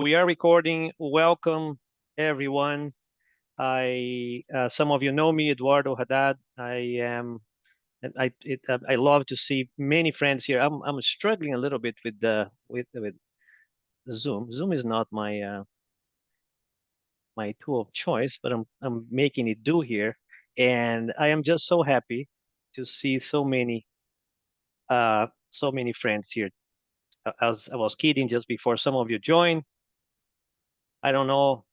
We are recording. Welcome, everyone. Some of you know me, Eduardo Haddad. I love to see many friends here. I'm struggling a little bit with with Zoom. Zoom is not my tool of choice, but I'm making it do here, and I am just so happy to see so many friends here. As I was kidding just before some of you joined. I don't know.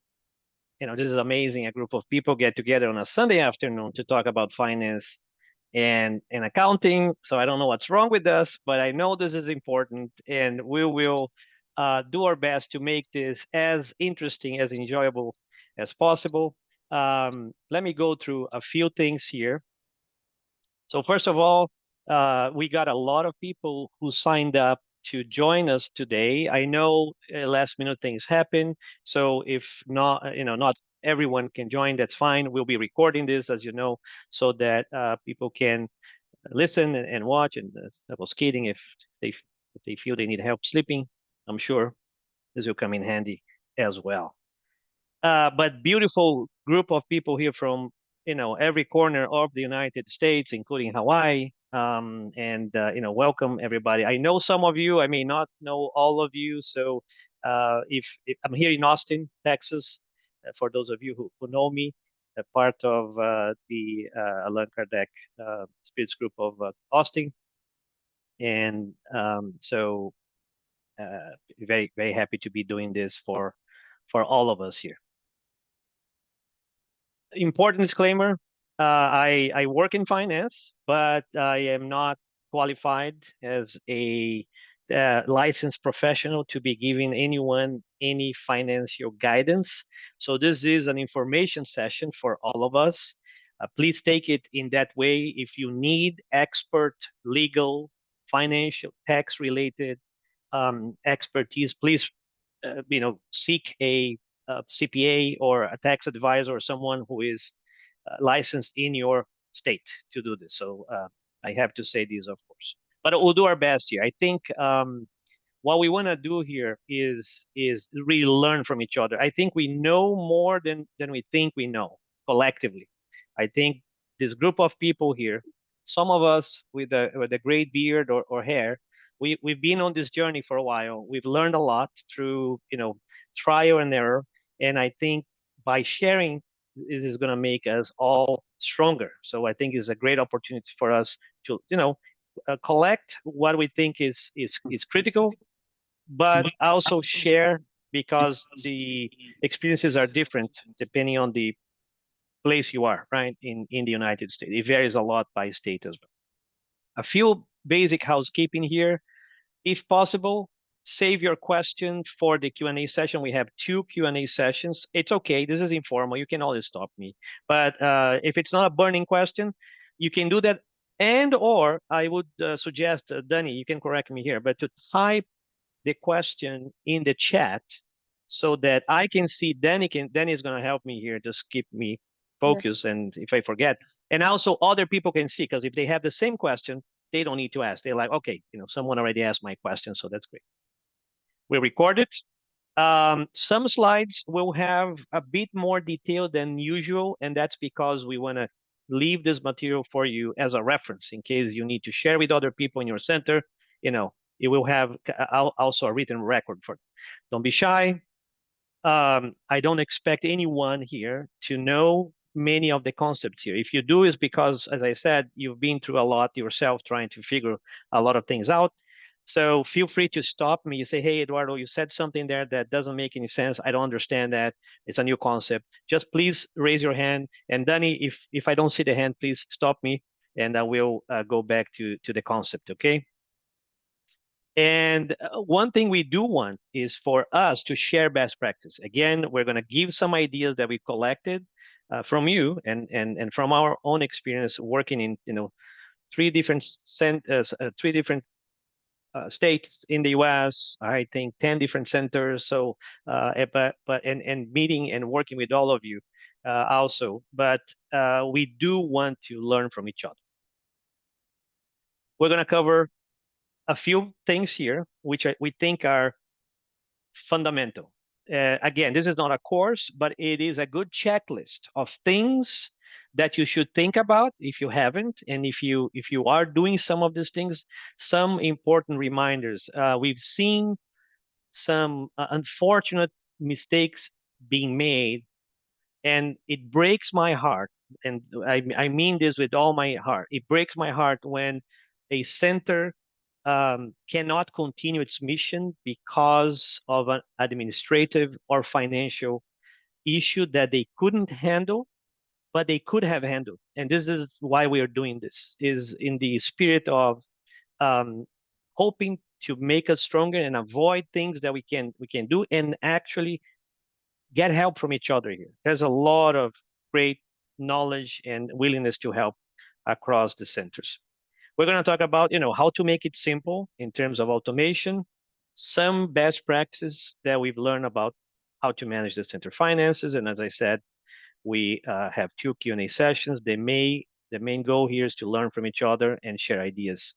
This is amazing. A group of people get together on a Sunday afternoon to talk about finance and accounting. So I don't know what's wrong with us, but I know this is important, and we will do our best to make this as interesting, as enjoyable as possible. Let me go through a few things here. So first of all, we got a lot of people who signed up to join us today. I know last minute things happen, so if not, not everyone can join, that's fine. We'll be recording this, as you know, so that people can listen and watch. And I was kidding, if they feel they need help sleeping, I'm sure this will come in handy as well. But beautiful group of people here from every corner of the United States, including Hawaii. And welcome everybody. I know some of you. I may not know all of you. So if I'm here in Austin, Texas, for those of you who know me, a part of the Allan Kardec Spirits Group of Austin, and so very very happy to be doing this for all of us here. Important disclaimer, I work in finance, but I am not qualified as a licensed professional to be giving anyone any financial guidance. So this is an information session for all of us. Please take it in that way. If you need expert legal, financial, tax related expertise, please seek a CPA or a tax advisor or someone who is licensed in your state to do this. So I have to say this, of course, but we'll do our best here. I think what we want to do here is really learn from each other. I think we know more than we think we know collectively. I think this group of people here, some of us with a great beard or hair, we've been on this journey for a while. We've learned a lot through trial and error, and I think by sharing, this is going to make us all stronger. So I think it's a great opportunity for us to collect what we think is critical, but also share, because the experiences are different depending on the place you are, right? In the United States, it varies a lot by state as well. A few basic housekeeping here. If possible, save your question for the Q&A session. We have 2 Q&A sessions. It's okay. This is informal. You can always stop me. But if it's not a burning question, you can do that. And or I would suggest, Danny, you can correct me here, but to type the question in the chat so that I can see. Danny is going to help me here, just keep me focused. Yeah. And if I forget, and also other people can see, because if they have the same question, they don't need to ask. They're like, okay, someone already asked my question, so that's great. We record it. Some slides will have a bit more detail than usual, and that's because we want to leave this material for you as a reference in case you need to share with other people in your center. It will have also a written record for it. Don't be shy. I don't expect anyone here to know many of the concepts here. If you do, it's because, as I said, you've been through a lot yourself trying to figure a lot of things out. So feel free to stop me. You say, hey, Eduardo, you said something there that doesn't make any sense. I don't understand that. It's a new concept. Just please raise your hand. And Danny, if I don't see the hand, please stop me, and I will go back to the concept, okay? And one thing we do want is for us to share best practice. Again, we're going to give some ideas that we collected from you and from our own experience working in three different states in the U.S. I think 10 different centers. So, but meeting and working with all of you also. But we do want to learn from each other. We're going to cover a few things here, which we think are fundamental. again, this is not a course, but it is a good checklist of things that you should think about if you haven't, and if you are doing some of these things, some important reminders. We've seen some unfortunate mistakes being made, and it breaks my heart. And I mean this with all my heart. It breaks my heart when a center cannot continue its mission because of an administrative or financial issue that they couldn't handle, but they could have handled. And this is why we are doing this, is in the spirit of um, hoping to make us stronger and avoid things that we can do, and actually get help from each other here. There's a lot of great knowledge and willingness to help across the centers. We're going to talk about, how to make it simple in terms of automation, some best practices that we've learned about how to manage the center finances. And as I said, we have two Q&A sessions. The main goal here is to learn from each other and share ideas.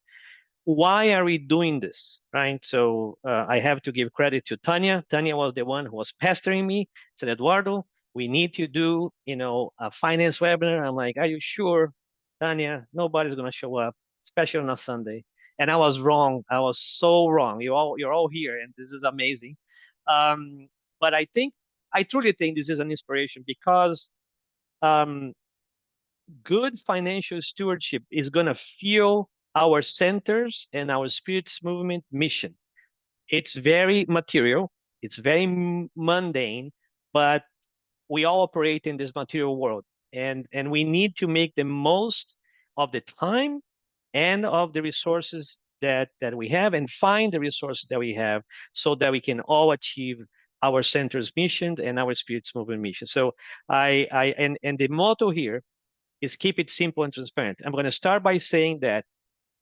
Why are we doing this, right? So I have to give credit to Tanya. Tanya was the one who was pestering me. Said, Eduardo, we need to do, a finance webinar. I'm like, are you sure, Tanya? Nobody's gonna show up, especially on a Sunday. And I was wrong. I was so wrong. You're all here, and this is amazing. Um, but I truly think this is an inspiration because um, good financial stewardship is going to fuel our centers and our spirits movement mission. It's very material, it's very mundane, but we all operate in this material world, and we need to make the most of the time and of the resources that we have, and find the resources that we have so that we can all achieve our center's mission and our spirits movement mission. So and the motto here is keep it simple and transparent. I'm going to start by saying that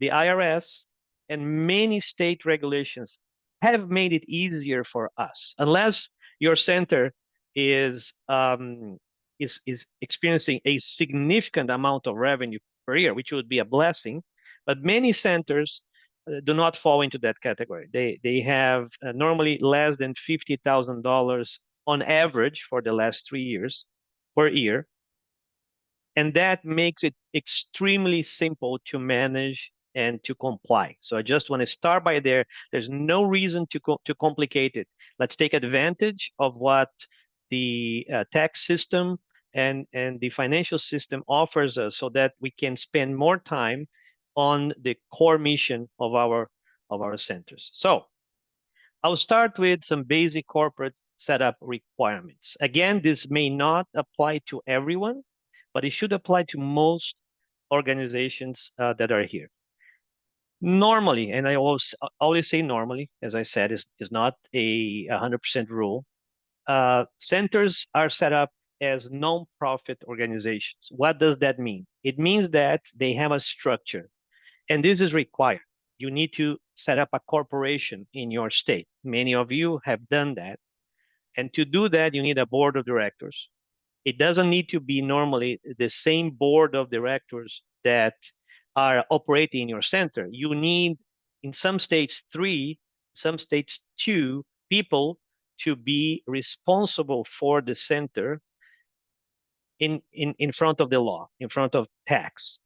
the IRS and many state regulations have made it easier for us. Unless your center is is experiencing a significant amount of revenue per year, which would be a blessing, but many centers do not fall into that category. They have normally less than $50,000 on average for the last 3 years per year, and that makes it extremely simple to manage and to comply. So I just want to start by there. There's no reason to complicate it. Let's take advantage of what the tax system and the financial system offers us so that we can spend more time on the core mission of our centers. So I'll start with some basic corporate setup requirements. Again, this may not apply to everyone, but it should apply to most organizations that are here. Normally, and I always say normally, as I said, is not a 100% rule. Centers are set up as non-profit organizations. What does that mean? It means that they have a structure, and this is required. You need to set up a corporation in your state. Many of you have done that. And to do that, you need a board of directors. It doesn't need to be normally the same board of directors that are operating in your center. You need, in some states, 3, some states 2 people to be responsible for the center in front of the law, in front of tax.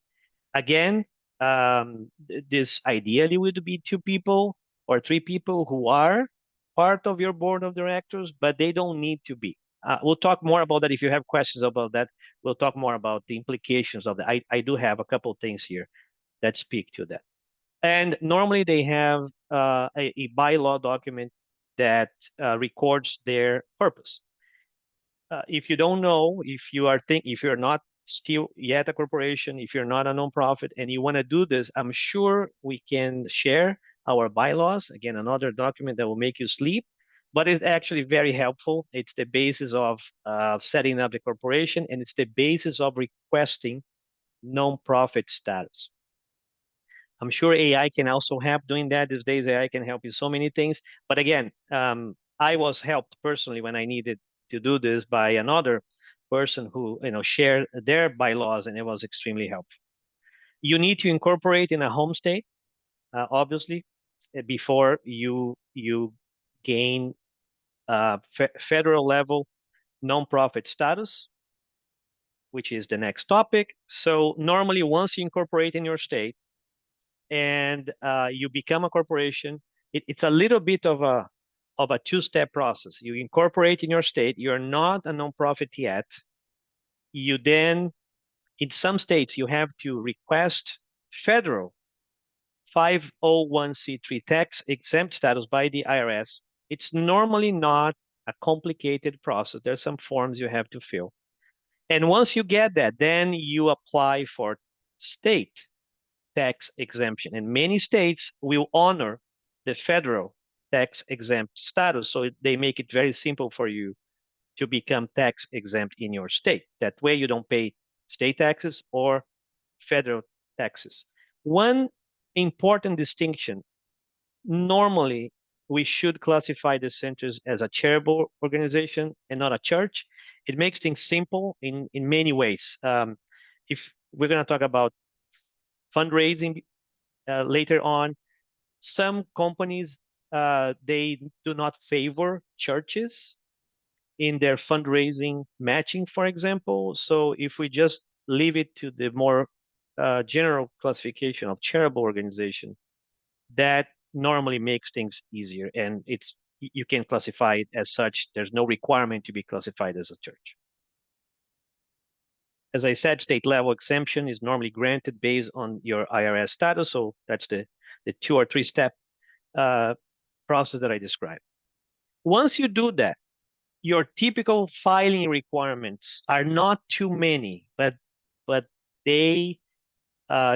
Again, this ideally would be 2 people or 3 people who are part of your board of directors, but they don't need to be. We'll talk more about that. If you have questions about that, we'll talk more about the implications of that. I do have a couple of things here that speak to that. And normally they have a bylaw document that records their purpose. If you don't know, if you're not still yet a corporation, if you're not a nonprofit and you want to do this, I'm sure we can share our bylaws. Again, another document that will make you sleep, but it's actually very helpful. It's the basis of setting up the corporation, and it's the basis of requesting nonprofit status. I'm sure AI can also help doing that. These days, AI can help you so many things. But again, I was helped personally when I needed to do this by another person who shared their bylaws, and it was extremely helpful. You need to incorporate in a home state, obviously, before you gain federal level nonprofit status, which is the next topic. So normally, once you incorporate in your state and you become a corporation, it's a little bit of a two-step process. You incorporate in your state. You're not a nonprofit yet. You then, in some states, you have to request federal 501c3 tax exempt status by the IRS. It's normally not a complicated process. There's some forms you have to fill. And once you get that, then you apply for state tax exemption. And many states will honor the federal tax exempt status. So they make it very simple for you to become tax exempt in your state. That way you don't pay state taxes or federal taxes. One important distinction, normally we should classify the centers as a charitable organization and not a church. It makes things simple in many ways. If we're going to talk about fundraising later on, some companies they do not favor churches in their fundraising matching, for example. So if we just leave it to the more general classification of charitable organization, that normally makes things easier, and it's you can classify it as such. There's no requirement to be classified as a church. As I said, state level exemption is normally granted based on your IRS status. So that's the 2 or 3 step process that I described. Once you do that, your typical filing requirements are not too many, but they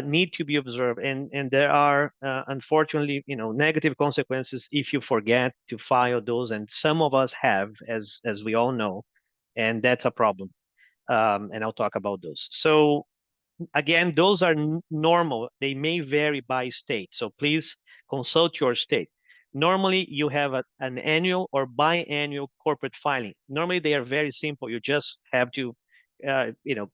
need to be observed, and there are unfortunately negative consequences if you forget to file those, and some of us have, as we all know, and that's a problem. And I'll talk about those. So again, those are normal. They may vary by state, so please consult your state. Normally, you have an annual or biannual corporate filing. Normally, they are very simple. You just have to,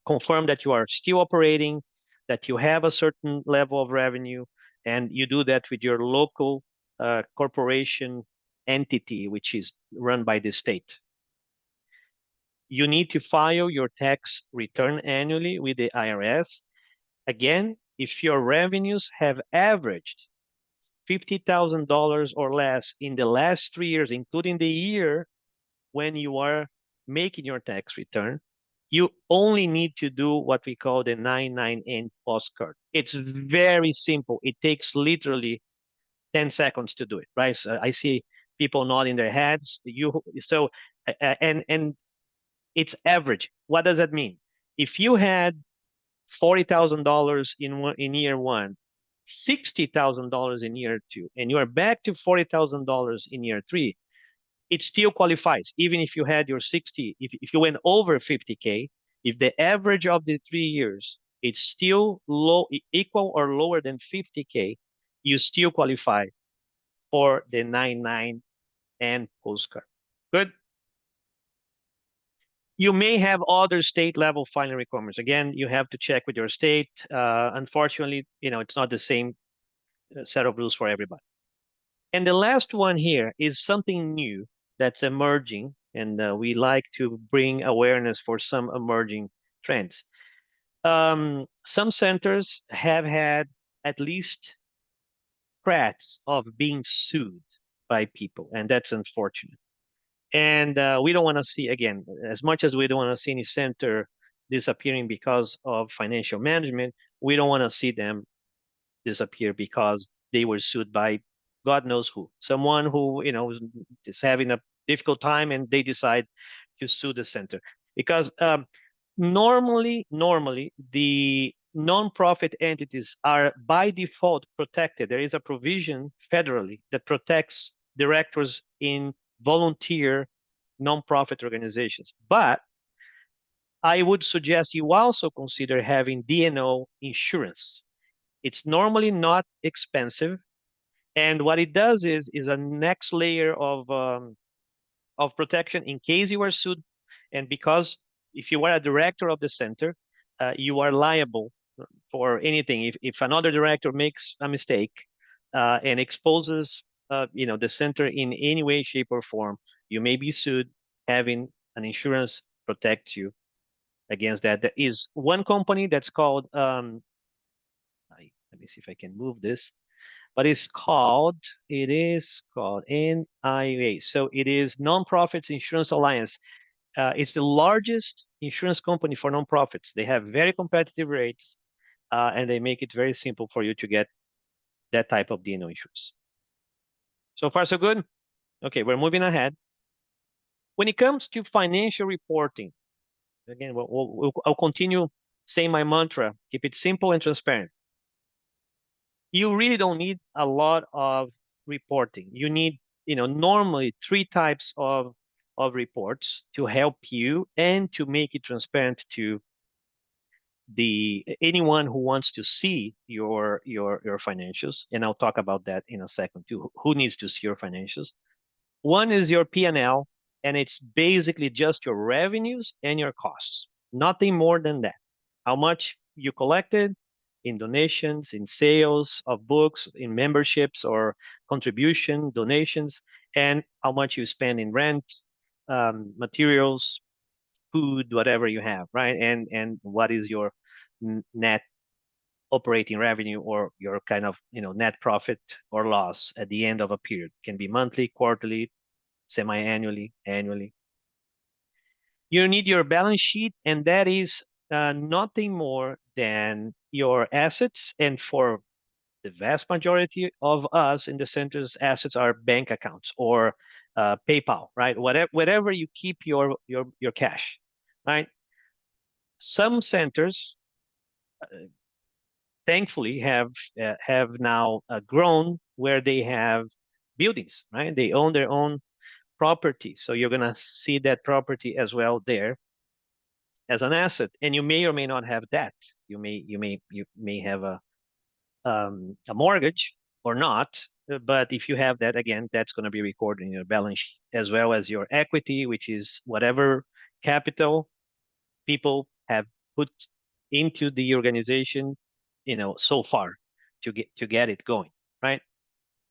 confirm that you are still operating, that you have a certain level of revenue, and you do that with your local corporation entity, which is run by the state. You need to file your tax return annually with the IRS. Again, if your revenues have averaged $50,000 or less in the last 3 years, including the year when you are making your tax return, you only need to do what we call the 99N postcard. It's very simple. It takes literally 10 seconds to do it, right? So I see people nodding their heads. And it's average. What does that mean? If you had $40,000 in year one, $60,000 in year two, and you are back to $40,000 in year three, it still qualifies. Even if you had your 60, if you went over 50K, if the average of the 3 years is still low, equal or lower than 50K, you still qualify for the 99 and postcard. Good. You may have other state level filing requirements. Again, you have to check with your state. Unfortunately, it's not the same set of rules for everybody. And the last one here is something new that's emerging, and we like to bring awareness for some emerging trends. Some centers have had at least threats of being sued by people, and that's unfortunate. And we don't want to see, again, as much as we don't want to see any center disappearing because of financial management, we don't want to see them disappear because they were sued by God knows who. Someone who, is having a difficult time and they decide to sue the center. Because normally, the nonprofit entities are by default protected. There is a provision federally that protects directors in volunteer nonprofit organizations. But I would suggest you also consider having D&O insurance. It's normally not expensive, and what it does is a next layer of protection in case you are sued, and because if you are a director of the center, you are liable for anything. If another director makes a mistake and exposes the center in any way, shape, or form, You may be sued. Having an insurance protects you against that. There is one company that's called, let me see if I can move this, but it is called NIA. So it is Nonprofits Insurance Alliance. It's the largest insurance company for nonprofits. They have very competitive rates, and they make it very simple for you to get that type of D&O insurance. So far, so good. Okay, we're moving ahead. When it comes to financial reporting, again, I'll continue saying my mantra: keep it simple and transparent. You really don't need a lot of reporting. You need, normally three types of reports to help you and to make it transparent to the anyone who wants to see your financials. And I'll talk about that in a second too. Who needs to see your financials? One is your P&L, and it's basically just your revenues and your costs. Nothing more than that. How much you collected in donations, in sales of books, in memberships or contribution, donations, and how much you spend in rent, materials, food, whatever you have, right? And what is your net operating revenue or your kind of net profit or loss at the end of a period. Can be monthly, quarterly, semi-annually, annually. You need your balance sheet, and that is nothing more than your assets. And for the vast majority of us in the center's assets are bank accounts or PayPal, right? Whatever you keep your cash, right? Some centers, thankfully, have now grown where they have buildings, right? They own their own property, so you're gonna see that property as well there as an asset, and you may or may not have debt. You may have a mortgage or not, but if you have that, again, that's going to be recorded in your balance sheet, as well as your equity, which is whatever capital people have put into the organization, so far to get it going, right?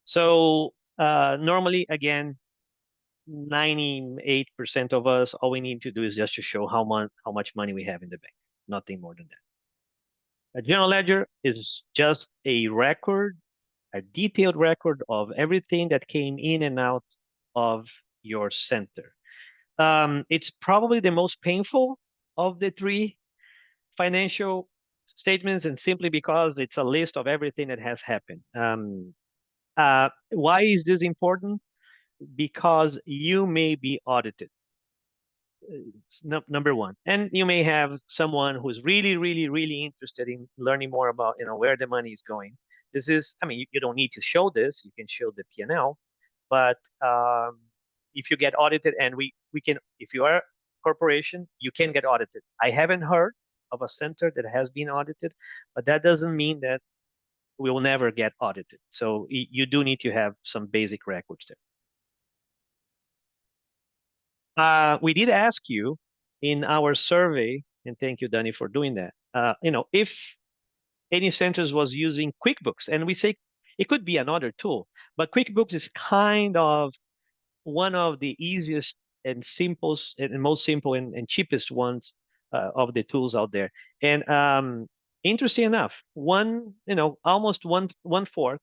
So normally, again, 98% of us, all we need to do is just to show how much money we have in the bank, nothing more than that. A general ledger is just a record, a detailed record of everything that came in and out of your center. It's probably the most painful of the three financial statements, and simply because it's a list of everything that has happened. Why is this important? Because you may be audited. Number one, and you may have someone who's really, really, really interested in learning more about where the money is going. This is, I mean, you don't need to show this. You can show the P&L, but if you get audited, and we can, if you are a corporation, you can get audited. I haven't heard of a center that has been audited, but that doesn't mean that we will never get audited. So you do need to have some basic records there. We did ask you in our survey, and thank you, Danny, for doing that. If any centers was using QuickBooks, and we say it could be another tool, but QuickBooks is kind of one of the easiest and simplest and most simple and cheapest ones of the tools out there. And interesting enough, almost one fourth,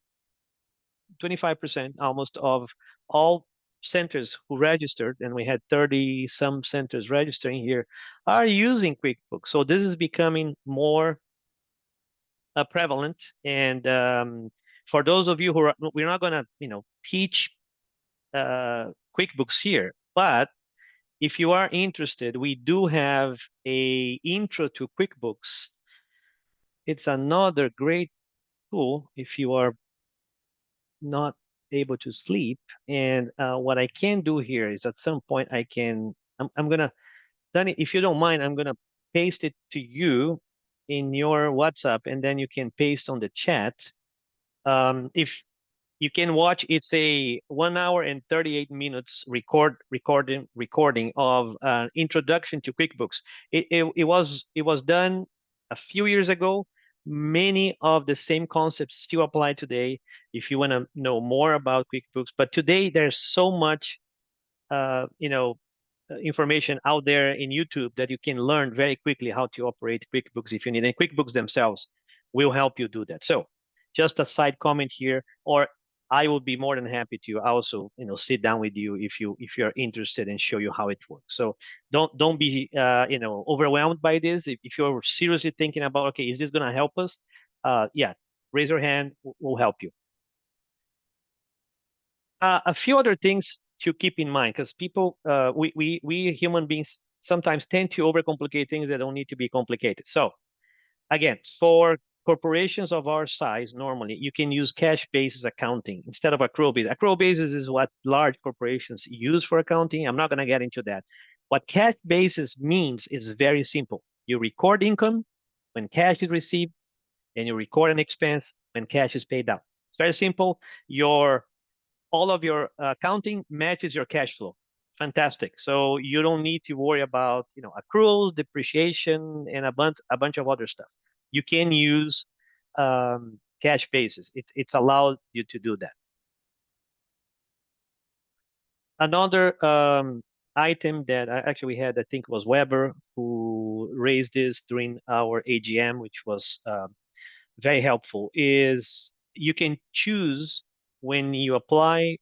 25% almost of all centers who registered, and we had 30 some centers registering here, are using QuickBooks. So this is becoming more prevalent. And for those of you who we're not going to teach QuickBooks here, but if you are interested, we do have a intro to QuickBooks. It's another great tool if you are not able to sleep. And what I can do here is at some point I'm gonna, Danny, if you don't mind, I'm gonna paste it to you in your WhatsApp, and then you can paste on the chat. If you can watch, it's a 1 hour and 38 minutes recording of introduction to QuickBooks. It was done a few years ago. Many of the same concepts still apply today if you want to know more about QuickBooks. But today there's so much information out there in YouTube that you can learn very quickly how to operate QuickBooks if you need. And QuickBooks themselves will help you do that. So just a side comment here, or I will be more than happy to also, sit down with you if you're interested and show you how it works. So don't be overwhelmed by this. If you're seriously thinking about, okay, is this going to help us? Yeah, raise your hand. We'll help you. A few other things to keep in mind, because people, we human beings sometimes tend to overcomplicate things that don't need to be complicated. So again, for corporations of our size, normally you can use cash basis accounting instead of accrual basis. Accrual basis is what large corporations use for accounting. I'm not going to get into that. What cash basis means is very simple. You record income when cash is received, and you record an expense when cash is paid out. It's very simple. All of your accounting matches your cash flow. Fantastic. So you don't need to worry about accruals, depreciation, and a bunch of other stuff. You can use cash basis. It's allowed you to do that. Another item that actually we had, I think, was Weber who raised this during our AGM, which was very helpful, is you can choose when you apply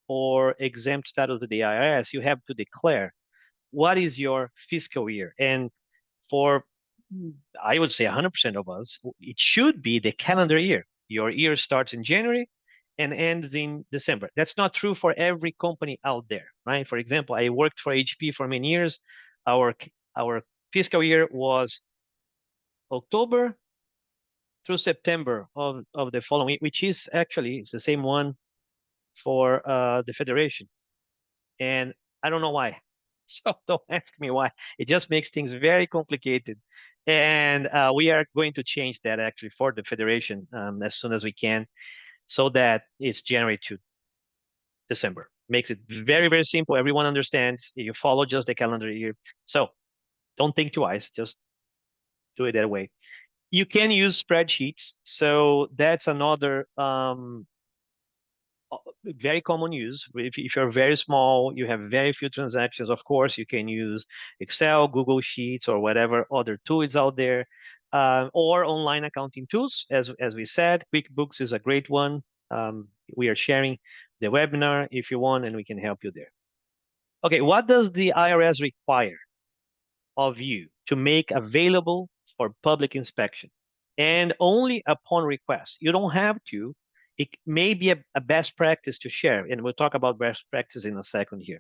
for exempt status with the IRS, you have to declare what is your fiscal year. And for, I would say 100% of us, it should be the calendar year. Your year starts in January and ends in December. That's not true for every company out there, right? For example, I worked for HP for many years. Our fiscal year was October through September of the following, which is actually it's the same one for the federation. And I don't know why. So don't ask me why. It just makes things very complicated. And we are going to change that actually for the federation as soon as we can, so that it's January to December. Makes it very, very simple. Everyone understands. You follow just the calendar year. So don't think twice. Just do it that way. You can use spreadsheets. So that's another very common use. If you're very small, you have very few transactions, of course, you can use Excel, Google Sheets, or whatever other tools out there, or online accounting tools. As we said, QuickBooks is a great one. We are sharing the webinar if you want, and we can help you there. Okay, what does the IRS require of you to make available for public inspection? And only upon request. You don't have to. It may be a best practice to share, and we'll talk about best practice in a second here.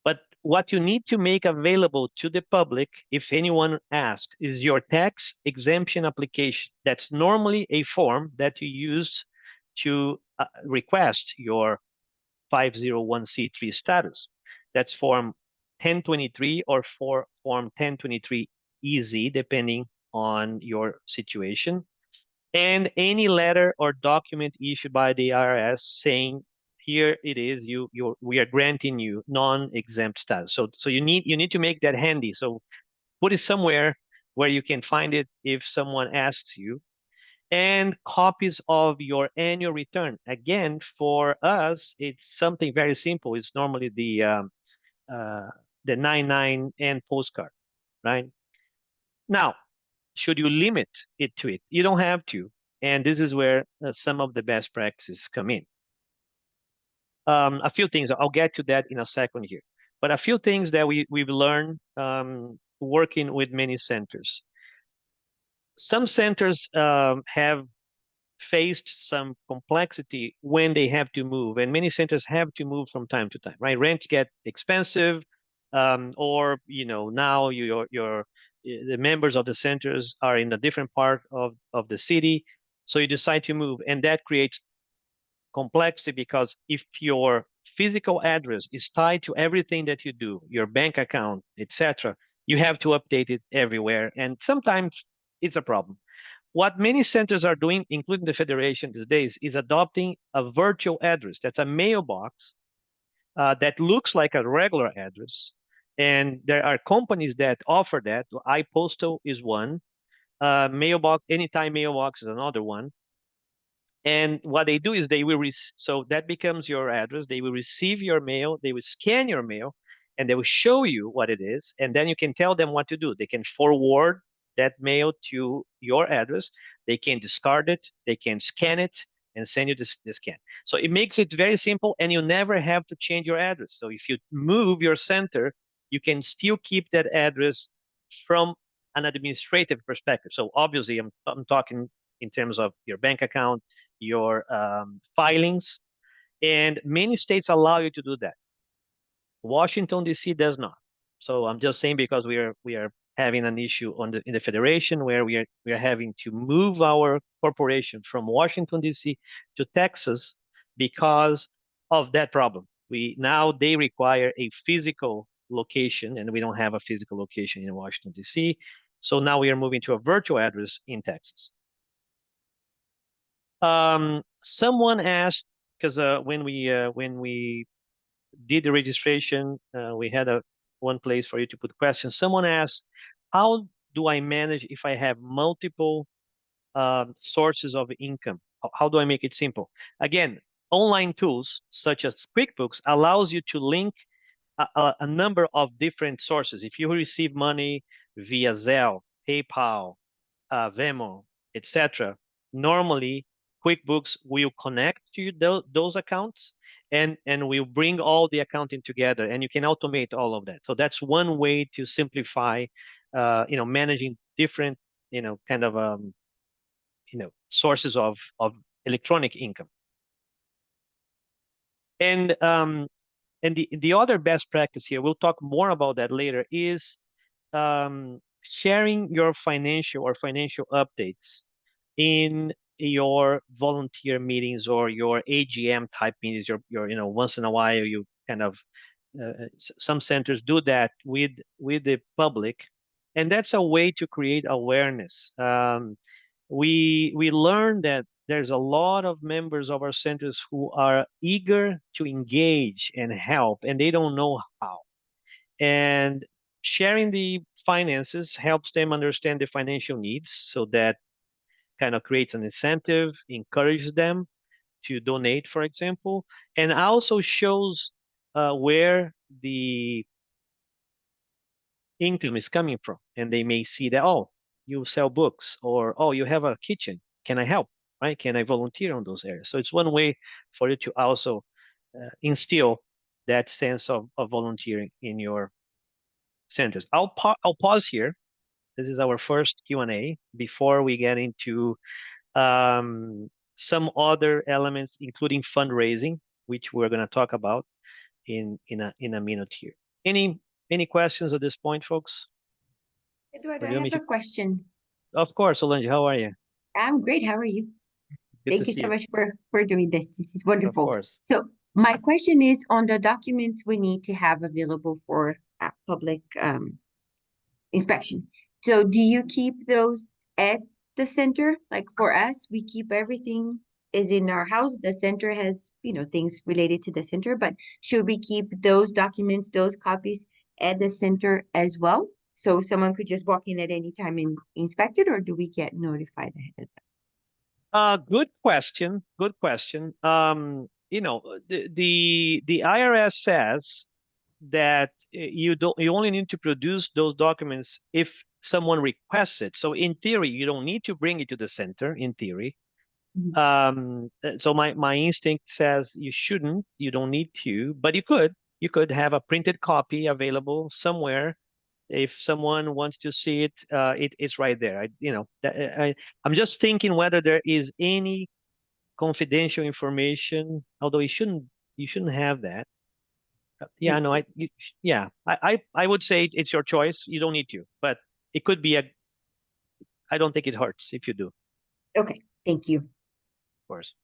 But what you need to make available to the public, if anyone asks, is your tax exemption application. That's normally a form that you use to request your 501c3 status. That's Form 1023 or for Form 1023 EZ, depending on your situation. And any letter or document issued by the IRS saying, here it is, we are granting you non-exempt status. So you need to make that handy. So put it somewhere where you can find it if someone asks you. And copies of your annual return. Again, for us, it's something very simple. It's normally the 99N postcard, right? Now, should you limit it to it? You don't have to. And this is where some of the best practices come in. A few things, I'll get to that in a second here. But a few things that we've learned working with many centers. Some centers have faced some complexity when they have to move, and many centers have to move from time to time, right? Rents get expensive, or now the members of the centers are in a different part of the city, so you decide to move, and that creates complexity because if your physical address is tied to everything that you do, your bank account, etc., you have to update it everywhere, and sometimes it's a problem. What many centers are doing, including the Federation these days, is adopting a virtual address. That's a mailbox that looks like a regular address. And there are companies that offer that. iPostal is one. Mailbox, Anytime Mailbox is another one. And what they do is they will, so that becomes your address. They will receive your mail, they will scan your mail, and they will show you what it is. And then you can tell them what to do. They can forward that mail to your address. They can discard it. They can scan it and send you the scan. So it makes it very simple, and you never have to change your address. So if you move your center, you can still keep that address from an administrative perspective. So obviously, I'm talking in terms of your bank account, your filings, and many states allow you to do that. Washington D.C. does not. So I'm just saying because we are having an issue in the federation where we are having to move our corporation from Washington D.C. to Texas because of that problem. They require a physical location, and we don't have a physical location in Washington D.C. So now we are moving to a virtual address in Texas. Someone asked, because when we did the registration, we had one place for you to put questions. Someone asked, how do I manage if I have multiple sources of income? How do I make it simple? Again, online tools such as QuickBooks allows you to link a number of different sources. If you receive money via Zelle, PayPal, Venmo, etc., normally QuickBooks will connect to those accounts and will bring all the accounting together, and you can automate all of that. So that's one way to simplify, managing different, kind of, sources of electronic income. And the other best practice here, we'll talk more about that later, is sharing your financial updates in your volunteer meetings or your AGM type meetings. Your once in a while you kind of some centers do that with the public, and that's a way to create awareness. We learned that there's a lot of members of our centers who are eager to engage and help, and they don't know how. And sharing the finances helps them understand the financial needs, so that kind of creates an incentive, encourages them to donate, for example, and also shows where the income is coming from. And they may see that, oh, you sell books, or, oh, you have a kitchen. Can I help? Right? Can I volunteer on those areas? So it's one way for you to also instill that sense of volunteering in your centers. I'll pause here. This is our first Q&A before we get into some other elements, including fundraising, which we're going to talk about in a minute here. Any questions at this point, folks? Eduardo, I have a question. Of course, Solange, how are you? I'm great. How are you? Good Thank you so much for doing this. This is wonderful. Of course. So my question is on the documents we need to have available for public inspection. So do you keep those at the center? Like for us, we keep everything is in our house. The center has, things related to the center, but should we keep those documents, those copies at the center as well? So someone could just walk in at any time and inspect it, or do we get notified ahead of time? Good question. Good question. The IRS says that you only need to produce those documents if someone requests it. So in theory, you don't need to bring it to the center, in theory. So my instinct says you don't need to, but you could have a printed copy available somewhere. If someone wants to see it, it's right there. I'm just thinking whether there is any confidential information, although you shouldn't have that. Yeah, no, I would say it's your choice. You don't need to, but it could be I don't think it hurts if you do. Okay, thank you. Of course.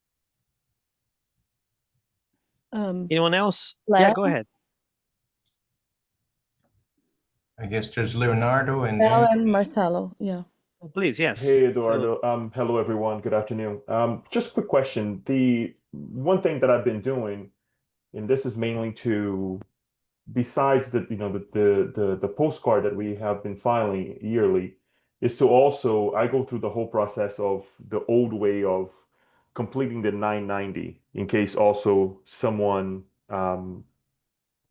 Anyone else? Hello? Yeah, go ahead. I guess there's Leonardo and Bell then and Marcelo, yeah. Please, yes. Hey, Eduardo. Hello, everyone. Good afternoon. Just a quick question. The one thing that I've been doing, and this is mainly besides the postcard that we have been filing yearly, is to also, I go through the whole process of the old way of completing the 990 in case also someone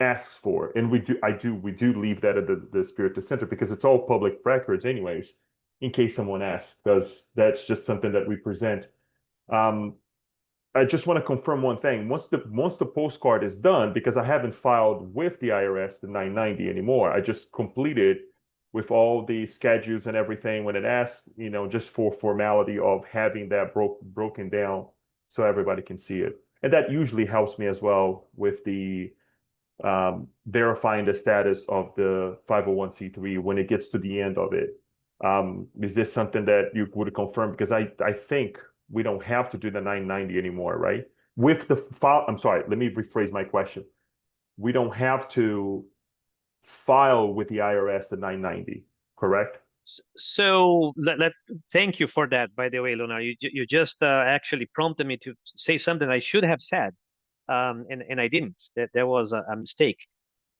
asks for it. And we do leave that at the Spiritus Center because it's all public records anyways, in case someone asks, because that's just something that we present. I just want to confirm one thing. Once the postcard is done, because I haven't filed with the IRS the 990 anymore, I just completed with all the schedules and everything when it asks, just for formality of having that broken down so everybody can see it. And that usually helps me as well with the verifying the status of the 501c3 when it gets to the end of it. Is this something that you would confirm? Because I think we don't have to do the 990 anymore, right? With the file, I'm sorry, let me rephrase my question. We don't have to file with the IRS the 990, correct? So let's thank you for that, by the way, Leonardo. You just actually prompted me to say something I should have said, and I didn't. That was a mistake.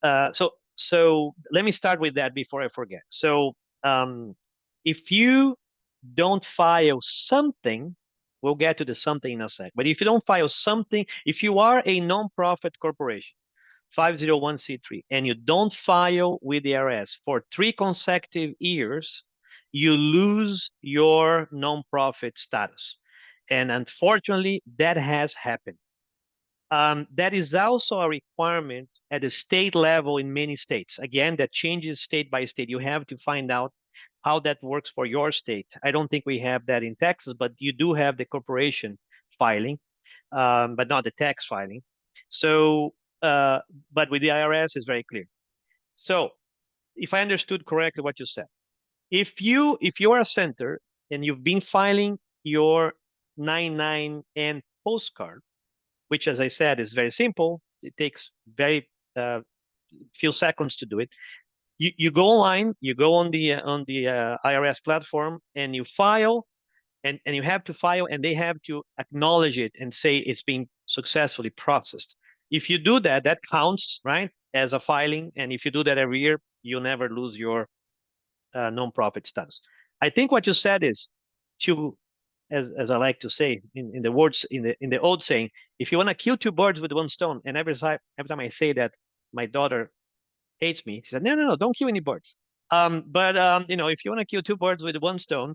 So let me start with that before I forget. So if you don't file something, we'll get to the something in a sec. But if you don't file something, if you are a nonprofit corporation, 501c3, and you don't file with the IRS for 3 consecutive years, you lose your nonprofit status. And unfortunately, that has happened. That is also a requirement at the state level in many states. Again, that changes state by state. You have to find out how that works for your state. I don't think we have that in Texas, but you do have the corporation filing, but not the tax filing. So, but with the IRS, it's very clear. So, if I understood correctly what you said, if you are a center and you've been filing your 99N postcard, which, as I said, is very simple. It takes very few seconds to do it. You go online, you go on the IRS platform, and you file, and you have to file, and they have to acknowledge it and say it's being successfully processed. If you do that, that counts, right, as a filing. And if you do that every year, you'll never lose your nonprofit status. I think what you said is to, as I like to say in the words in the old saying, if you want to kill 2 birds with 1 stone, and every time I say that, my daughter hates me. She said, no, don't kill any birds. But if you want to kill 2 birds with 1 stone,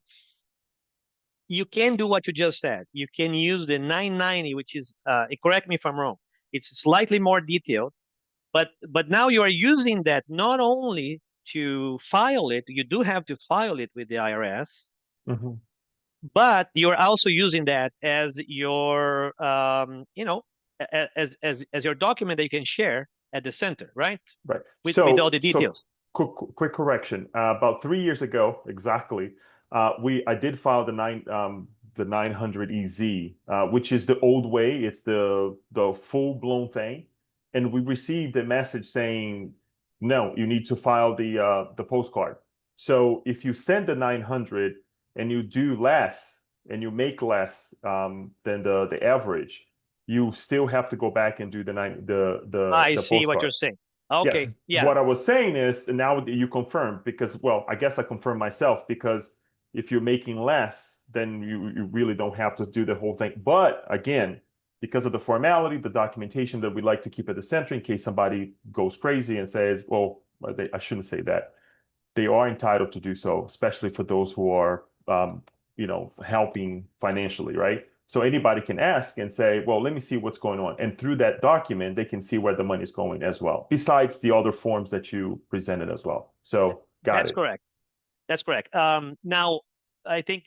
you can do what you just said. You can use the 990, which is, correct me if I'm wrong, it's slightly more detailed, but now you are using that not only to file it, you do have to file it with the IRS, but you're also using that as your, as your document that you can share at the center, right? Right. With all the details. Quick correction. About 3 years ago, exactly, I did file the 900 EZ, which is the old way. It's the full blown thing, and we received a message saying, no, you need to file the postcard. So if you send the 900 and you do less and you make less than the average, you still have to go back and do the I see postcard. what you're saying. Okay, Yes. yeah. What I was saying is, and now you confirm, because, well, I guess I confirm myself, because if you're making less, then you really don't have to do the whole thing. But again, because of the formality, the documentation that we like to keep at the center in case somebody goes crazy and says, well, I shouldn't say that. They are entitled to do so, especially for those who are, helping financially, right? So anybody can ask and say, well, let me see what's going on. And through that document, they can see where the money is going as well, besides the other forms that you presented as well. So That's correct. That's correct. Now, I think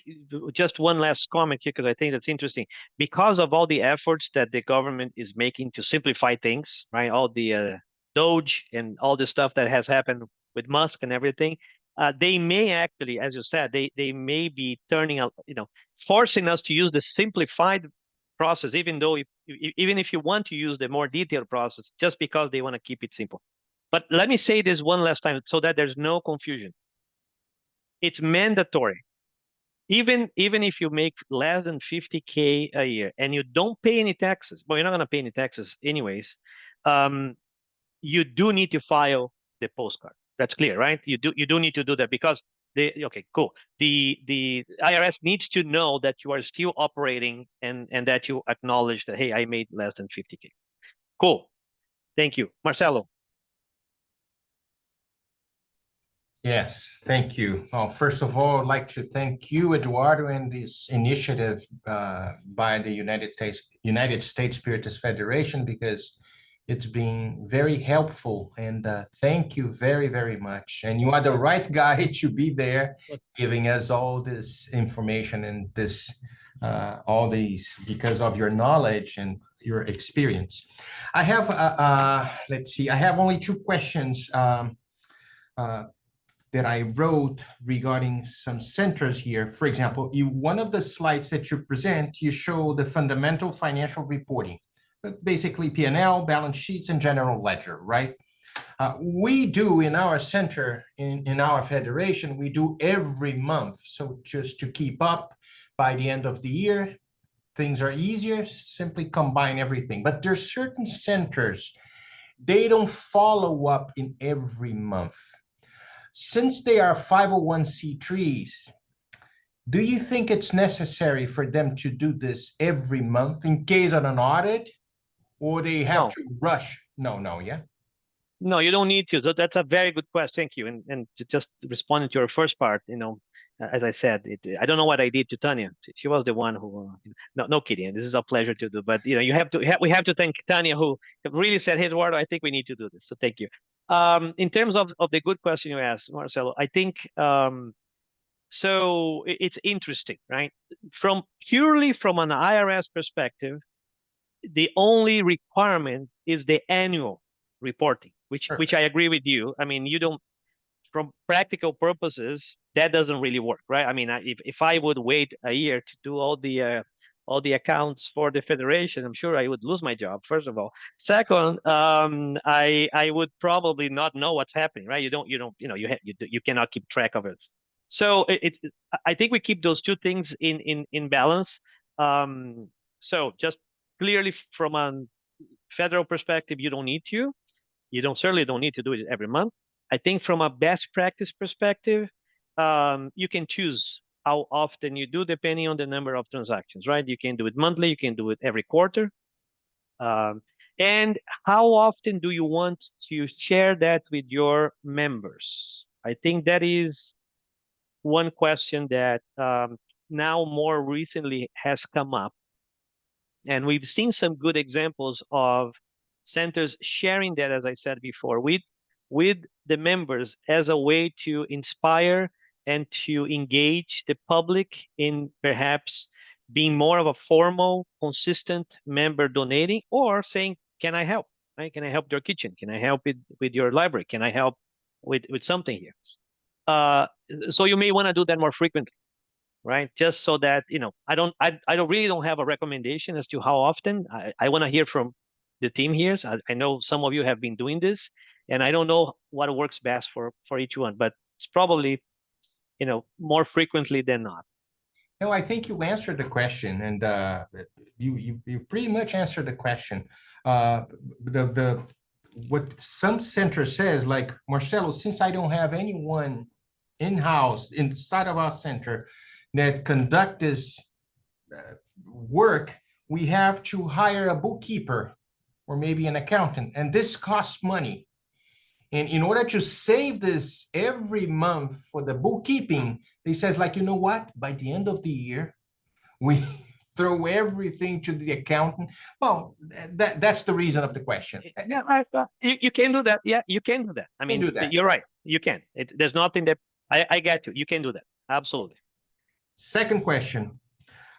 just one last comment here, because I think that's interesting. Because of all the efforts that the government is making to simplify things, right? All the Doge and all the stuff that has happened with Musk and everything, they may actually, as you said, they may be forcing us to use the simplified process, even though even if you want to use the more detailed process, just because they want to keep it simple. But let me say this one last time so that there's no confusion. It's mandatory. Even if you make less than 50K a year and you don't pay any taxes, well, you're not going to pay any taxes anyways. You do need to file the postcard. That's clear, right? You do need to do that, because Okay, cool. The IRS needs to know that you are still operating and that you acknowledge that, hey, I made less than 50K. Cool. Thank you. Marcelo. Yes, thank you. Well, first of all, I'd like to thank you, Eduardo, and this initiative by the United States Spiritus Federation, because it's been very helpful. And thank you very, very much. And you are the right guy to be there, giving us all this information and this all these because of your knowledge and your experience. I have let's see. I have only two questions. That I wrote regarding some centers here. For example, one of the slides that you present, you show the fundamental financial reporting, basically P&L, balance sheets, and general ledger, right? We do in our center, in our federation, we do every month. So just to keep up by the end of the year, things are easier, simply combine everything. But there's certain centers, they don't follow up in every month. Since they are 501c3s, do you think it's necessary for them to do this every month in case of an audit, or they have to rush? No, yeah? No, you don't need to. So that's a very good question. Thank you. And just responding to your first part, as I said, I don't know what I did to Tanya. She was the one who, no kidding. This is a pleasure to do. But we have to thank Tanya, who really said, "Hey, Eduardo, I think we need to do this." So thank you. In terms of the good question you asked, Marcelo, I think so. It's interesting, right? Purely from an IRS perspective, the only requirement is the annual reporting, which I agree with you. I mean, you don't, from practical purposes, that doesn't really work, right? I mean, if I would wait a year to do all the accounts for the federation, I'm sure I would lose my job. First of all, second, I would probably not know what's happening, right? You cannot keep track of it. So I think we keep those two things in balance. So just clearly from a federal perspective, you don't need to. Certainly don't need to do it every month. I think from a best practice perspective, you can choose how often you do depending on the number of transactions, right? You can do it monthly, you can do it every quarter. And how often do you want to share that with your members? I think that is one question that now more recently has come up. And we've seen some good examples of centers sharing that, as I said before, with the members as a way to inspire and to engage the public in perhaps being more of a formal, consistent member donating, or saying, can I help? Right? Can I help your kitchen? Can I help with your library? Can I help with something here? So you may want to do that more frequently, right? Just so that, I don't have a recommendation as to how often. I want to hear from the team here. So I know some of you have been doing this, and I don't know what works best for each one, but it's probably, more frequently than not. No, I think you answered the question, and you pretty much answered the question. What some center says, like Marcelo, since I don't have anyone in-house inside of our center that conduct this work, we have to hire a bookkeeper or maybe an accountant, and this costs money. And in order to save this every month for the bookkeeping, they says, like, you know what? By the end of the year, we throw everything to the accountant. Well, that's the reason of the question. Yeah, you can do that. Yeah, you can do that. I mean, you're right. You can. There's nothing that I get you. You can do that. Absolutely. Second question.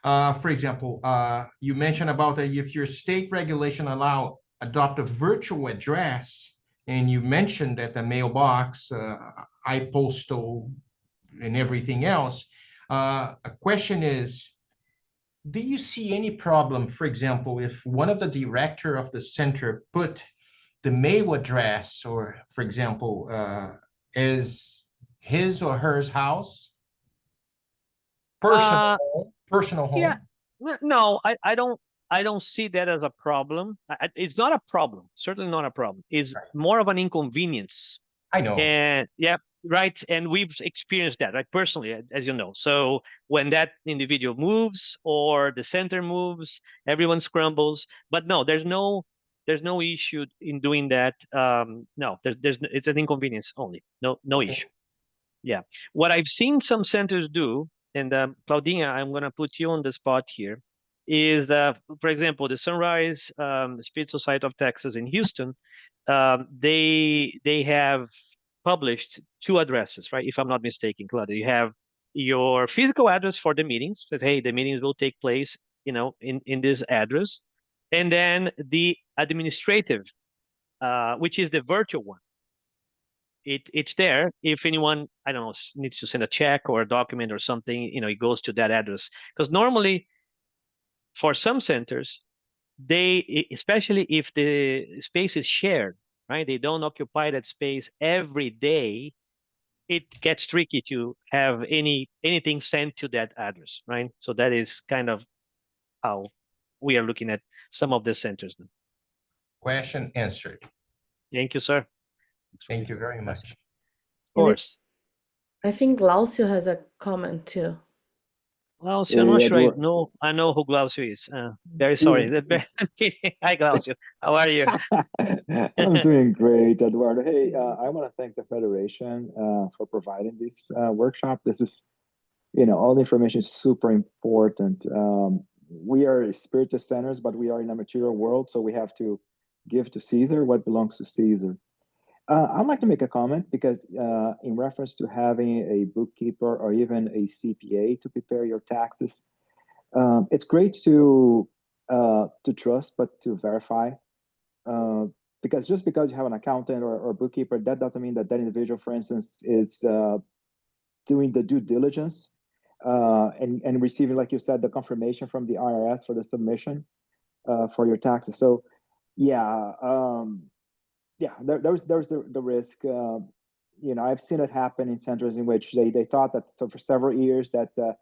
For example, you mentioned about if your state regulation allow adopt a virtual address, and you mentioned that the mailbox, iPostal, and everything else. A question is, do you see any problem, for example, if one of the director of the center put the mail address, or for example, is his or her house, personal home? Yeah, no, I don't see that as a problem. It's not a problem. Certainly not a problem. It's more of an inconvenience. I know. And yeah, right? And we've experienced that, right, personally, as you know. So when that individual moves or the center moves, everyone scrambles. But no, there's no issue in doing that. No, it's an inconvenience only. No Okay. issue. Yeah. What I've seen some centers do, and Claudina, I'm going to put you on the spot here, is for example, the Sunrise Spirit Society of Texas in Houston, they have published two addresses, right? If I'm not mistaken, Claudia, you have your physical address for the meetings, that hey, the meetings will take place, in this address, and then the administrative, which is the virtual one. It's there if anyone, I don't know, needs to send a check or a document or something, it goes to that address. Because normally for some centers, especially if the space is shared, right? They don't occupy that space every day. It gets tricky to have anything sent to that address, right? So that is kind of how we are looking at some of the centers now. Question answered. Thank you, sir. Thank you very much. Of course. I think Glaucio has a comment too. Glaucio, I'm not sure Eduardo. I know who Glaucio is. Very sorry. Hi, Glaucio. How are you? I'm doing great, Eduardo. Hey, I want to thank the Federation for providing this workshop. This is, all the information is super important. We are spiritual centers, but we are in a material world, so we have to give to Caesar what belongs to Caesar. I'd like to make a comment because in reference to having a bookkeeper or even a CPA to prepare your taxes, it's great to trust, but to verify. Because just because you have an accountant or bookkeeper, that doesn't mean that individual, for instance, is doing the due diligence and receiving, like you said, the confirmation from the IRS for the submission for your taxes. So, yeah, there's the risk. I've seen it happen in centers in which they thought that for several years that the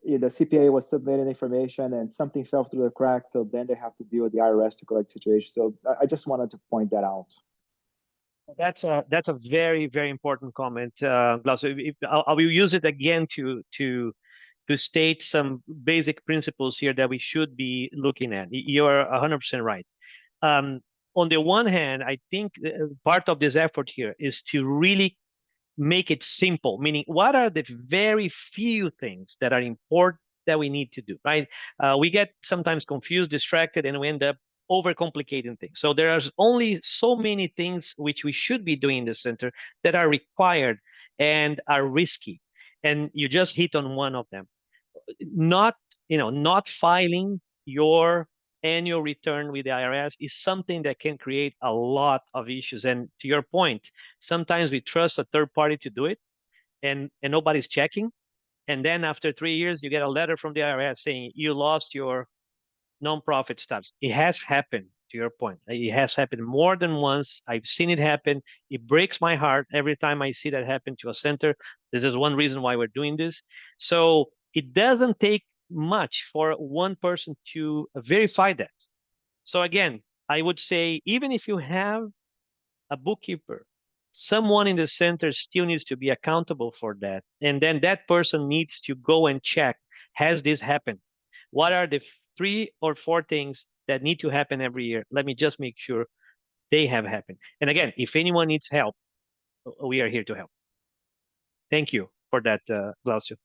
CPA was submitting information and something fell through the cracks, so then they have to deal with the IRS to correct the situation. So I just wanted to point that out. That's a very, very important comment, Glaucio. I will use it again to state some basic principles here that we should be looking at. You're 100% right. On the one hand, I think part of this effort here is to really make it simple, meaning what are the very few things that are important that we need to do, right? We get sometimes confused, distracted, and we end up overcomplicating things. So there are only so many things which we should be doing in the center that are required and are risky. And you just hit on one of them. Not filing your annual return with the IRS is something that can create a lot of issues. And to your point, sometimes we trust a third party to do it and nobody's checking. And then after 3 years, you get a letter from the IRS saying you lost your nonprofit status. It has happened, to your point. It has happened more than once. I've seen it happen. It breaks my heart every time I see that happen to a center. This is one reason why we're doing this. So it doesn't take much for one person to verify that. So again, I would say, even if you have a bookkeeper, someone in the center still needs to be accountable for that. And then that person needs to go and check, has this happened? What are the 3 or 4 things that need to happen every year? Let me just make sure they have happened. And again, if anyone needs help, we are here to help. Thank you for that, Glaucio.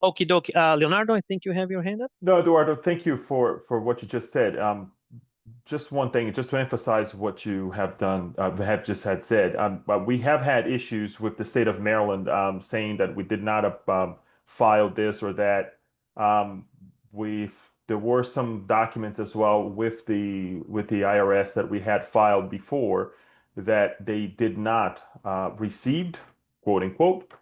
Okie dokie. Leonardo, I think you have your hand up. No, Eduardo, thank you for what you just said. Just one thing, just to emphasize what you have done, have just had said. We have had issues with the state of Maryland saying that we did not file this or that. There were some documents as well with the IRS that we had filed before that they did not received, quote unquote.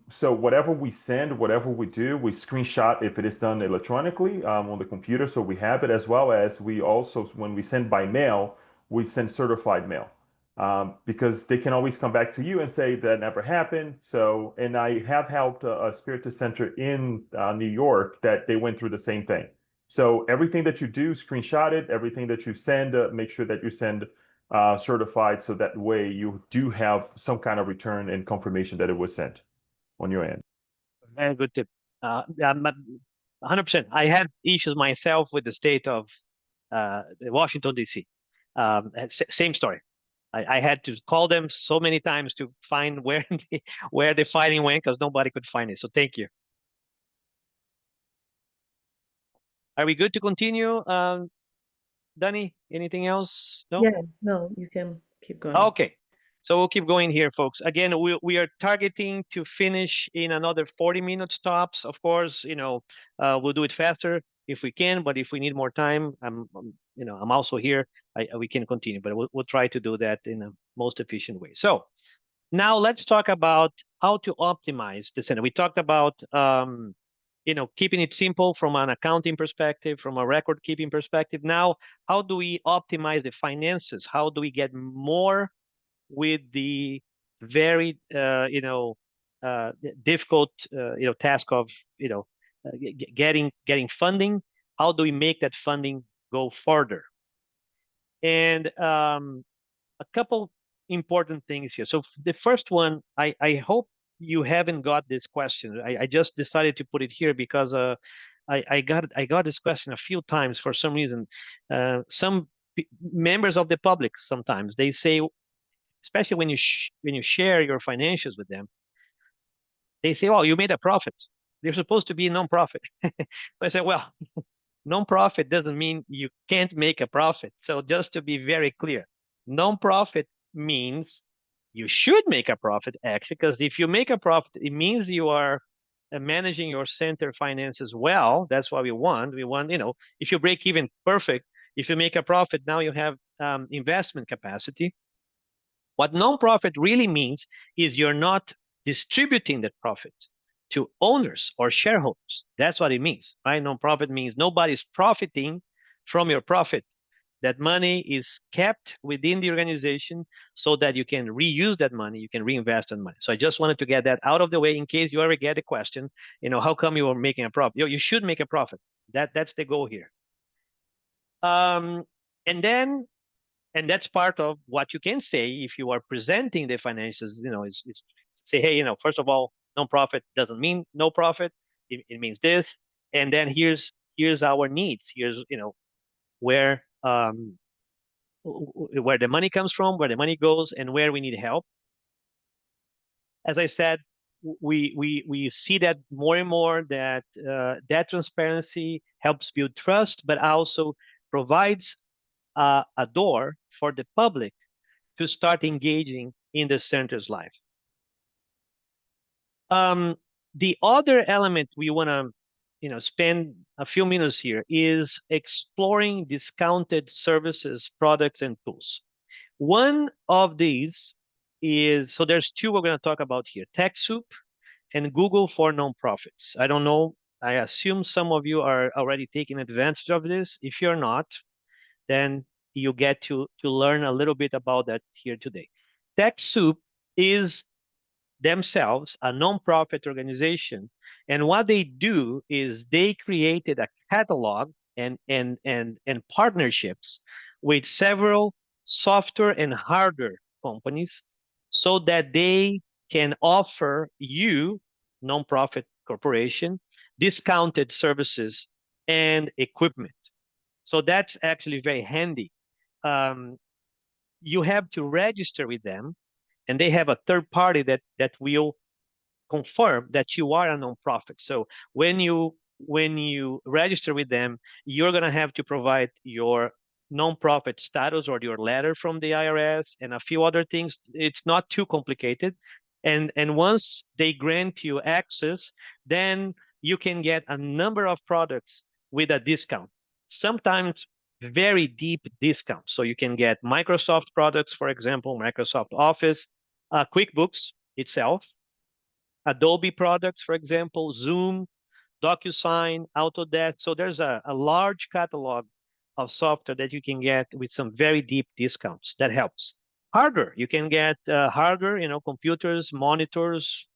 So whatever we send, whatever we do, we screenshot if it is done electronically on the computer, so we have it, as well as we also, when we send by mail, we send certified mail because they can always come back to you and say that never happened. So, and I have helped a Spiritus Center in New York that they went through the same thing. So everything that you do, screenshot it. Everything that you send, make sure that you send certified, so that way you do have some kind of return and confirmation that it was sent on your end. Very good tip. 100%. I had issues myself with the state of Washington, D.C. Same story. I had to call them so many times to find where the fighting went, because nobody could find it. So thank you. Are we good to continue? Danny, anything else? No? Yes, no, you can keep going. Okay. So we'll keep going here, folks. Again, we are targeting to finish in another 40 minutes tops. Of course, we'll do it faster if we can, but if we need more time, I'm also here. We can continue, but we'll try to do that in a most efficient way. So now let's talk about how to optimize the center. We talked about keeping it simple from an accounting perspective, from a record keeping perspective. Now, how do we optimize the finances? How do we get more with the very difficult task of getting funding? How do we make that funding go further? And a couple important things here. So the first one, I hope you haven't got this question. I just decided to put it here because I got this question a few times for some reason. Some members of the public sometimes they say, especially when you share your financials with them, they say, "Oh, you made a profit. They're supposed to be a non-profit." I say, "Well, non-profit doesn't mean you can't make a profit." So just to be very clear, non-profit means you should make a profit, actually, because if you make a profit, it means you are managing your center finances well. That's what we want. We want, if you break even, perfect. If you make a profit, now you have investment capacity. What non-profit really means is you're not distributing that profit to owners or shareholders. That's what it means, right? Non-profit means nobody's profiting from your profit. That money is kept within the organization so that you can reuse that money, you can reinvest that money. So I just wanted to get that out of the way in case you ever get a question, how come you are making a profit? You should make a profit. That's the goal here. And that's part of what you can say if you are presenting the finances, is say, hey, first of all, non-profit doesn't mean no profit. It means this. And then here's our needs. Here's, where the money comes from, where the money goes, and where we need help. As I said, we see that more and more that that transparency helps build trust, but also provides a door for the public to start engaging in the center's life. The other element we want to spend a few minutes here is exploring discounted services, products, and tools. One of these is, so there's two we're going to talk about here, TechSoup and Google for Nonprofits. I don't know, I assume some of you are already taking advantage of this. If you're not, then you get to learn a little bit about that here today. TechSoup is themselves a nonprofit organization, and what they do is they created a catalog and partnerships with several software and hardware companies so that they can offer you, nonprofit corporation, discounted services and equipment. So that's actually very handy. You have to register with them, and they have a third party that will confirm that you are a nonprofit. So when you register with them, you're going to have to provide your nonprofit status or your letter from the IRS and a few other things. It's not too complicated. And once they grant you access, then you can get a number of products with a discount. Sometimes very deep discounts. So you can get Microsoft products, for example, Microsoft Office, QuickBooks itself, Adobe products, for example, Zoom, DocuSign, Autodesk. So there's a large catalog of software that you can get with some very deep discounts. That helps. Hardware, you can get hardware, computers, monitors,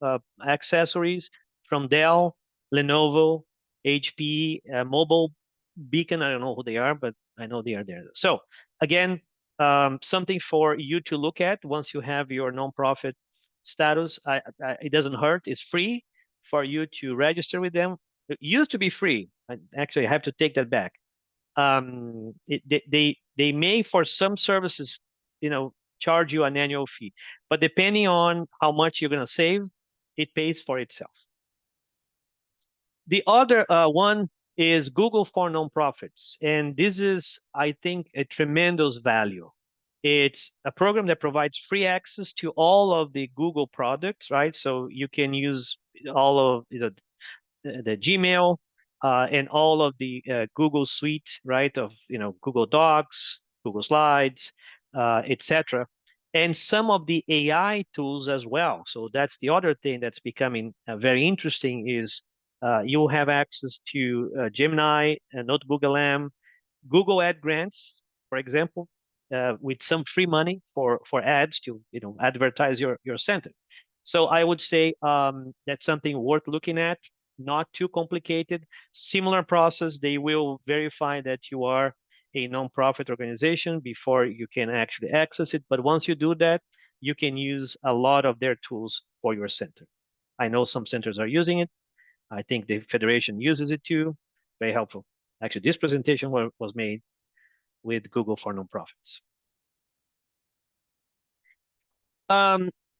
accessories from Dell, Lenovo, HP, Mobile Beacon. I don't know who they are, but I know they are there. So again, something for you to look at once you have your nonprofit status. It doesn't hurt. It's free for you to register with them. It used to be free. Actually, I have to take that back. They may, for some services, charge you an annual fee, but depending on how much you're going to save, it pays for itself. The other one is Google for Nonprofits. And this is, I think, a tremendous value. It's a program that provides free access to all of the Google products, right? So you can use all of the Gmail and all of the Google Suite, right? Of Google Docs, Google Slides, etc. And some of the AI tools as well. So that's the other thing that's becoming very interesting is you have access to Gemini, Notebook LM, Google Ad Grants, for example, with some free money for ads to advertise your center. So I would say that's something worth looking at. Not too complicated. Similar process. They will verify that you are a nonprofit organization before you can actually access it. But once you do that, you can use a lot of their tools for your center. I know some centers are using it. I think the Federation uses it too. It's very helpful. Actually, this presentation was made with Google for Nonprofits.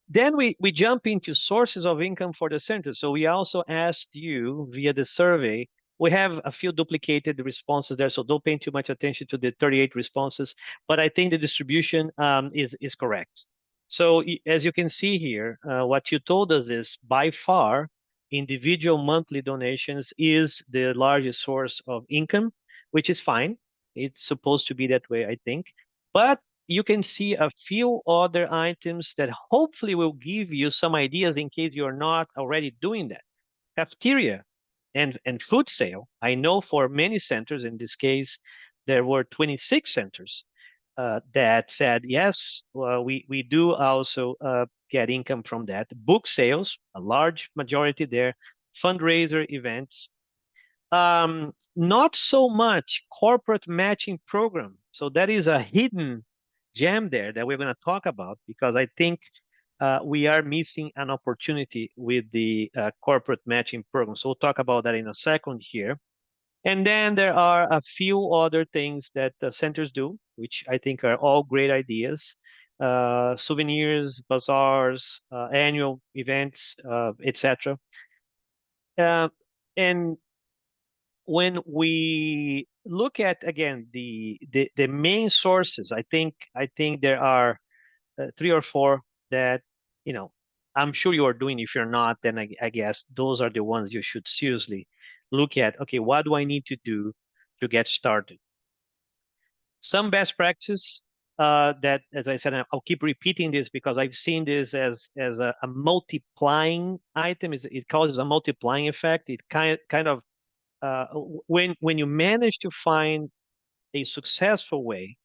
Then we jump into sources of income for the center. So we also asked you via the survey. We have a few duplicated responses there, so don't pay too much attention to the 38 responses. But I think the distribution is correct. So as you can see here, what you told us is by far, individual monthly donations is the largest source of income, which is fine. It's supposed to be that way, I think. But you can see a few other items that hopefully will give you some ideas in case you're not already doing that. Cafeteria and food sale. I know for many centers, in this case, there were 26 centers that said, yes, we do also get income from that. Book sales, a large majority there. Fundraiser events. Not so much corporate matching program. So that is a hidden gem there that we're going to talk about because I think we are missing an opportunity with the corporate matching program. So we'll talk about that in a second here. And then there are a few other things that the centers do, which I think are all great ideas. Souvenirs, bazaars, annual events, etc. And when we look at again the main sources, I think there are 3 or 4 that I'm sure you are doing. If you're not, then I guess those are the ones you should seriously look at. Okay, what do I need to do to get started? Some best practice that, as I said, I'll keep repeating this because I've seen this as a multiplying item. It causes a multiplying effect. It kind of when you manage to find a successful way,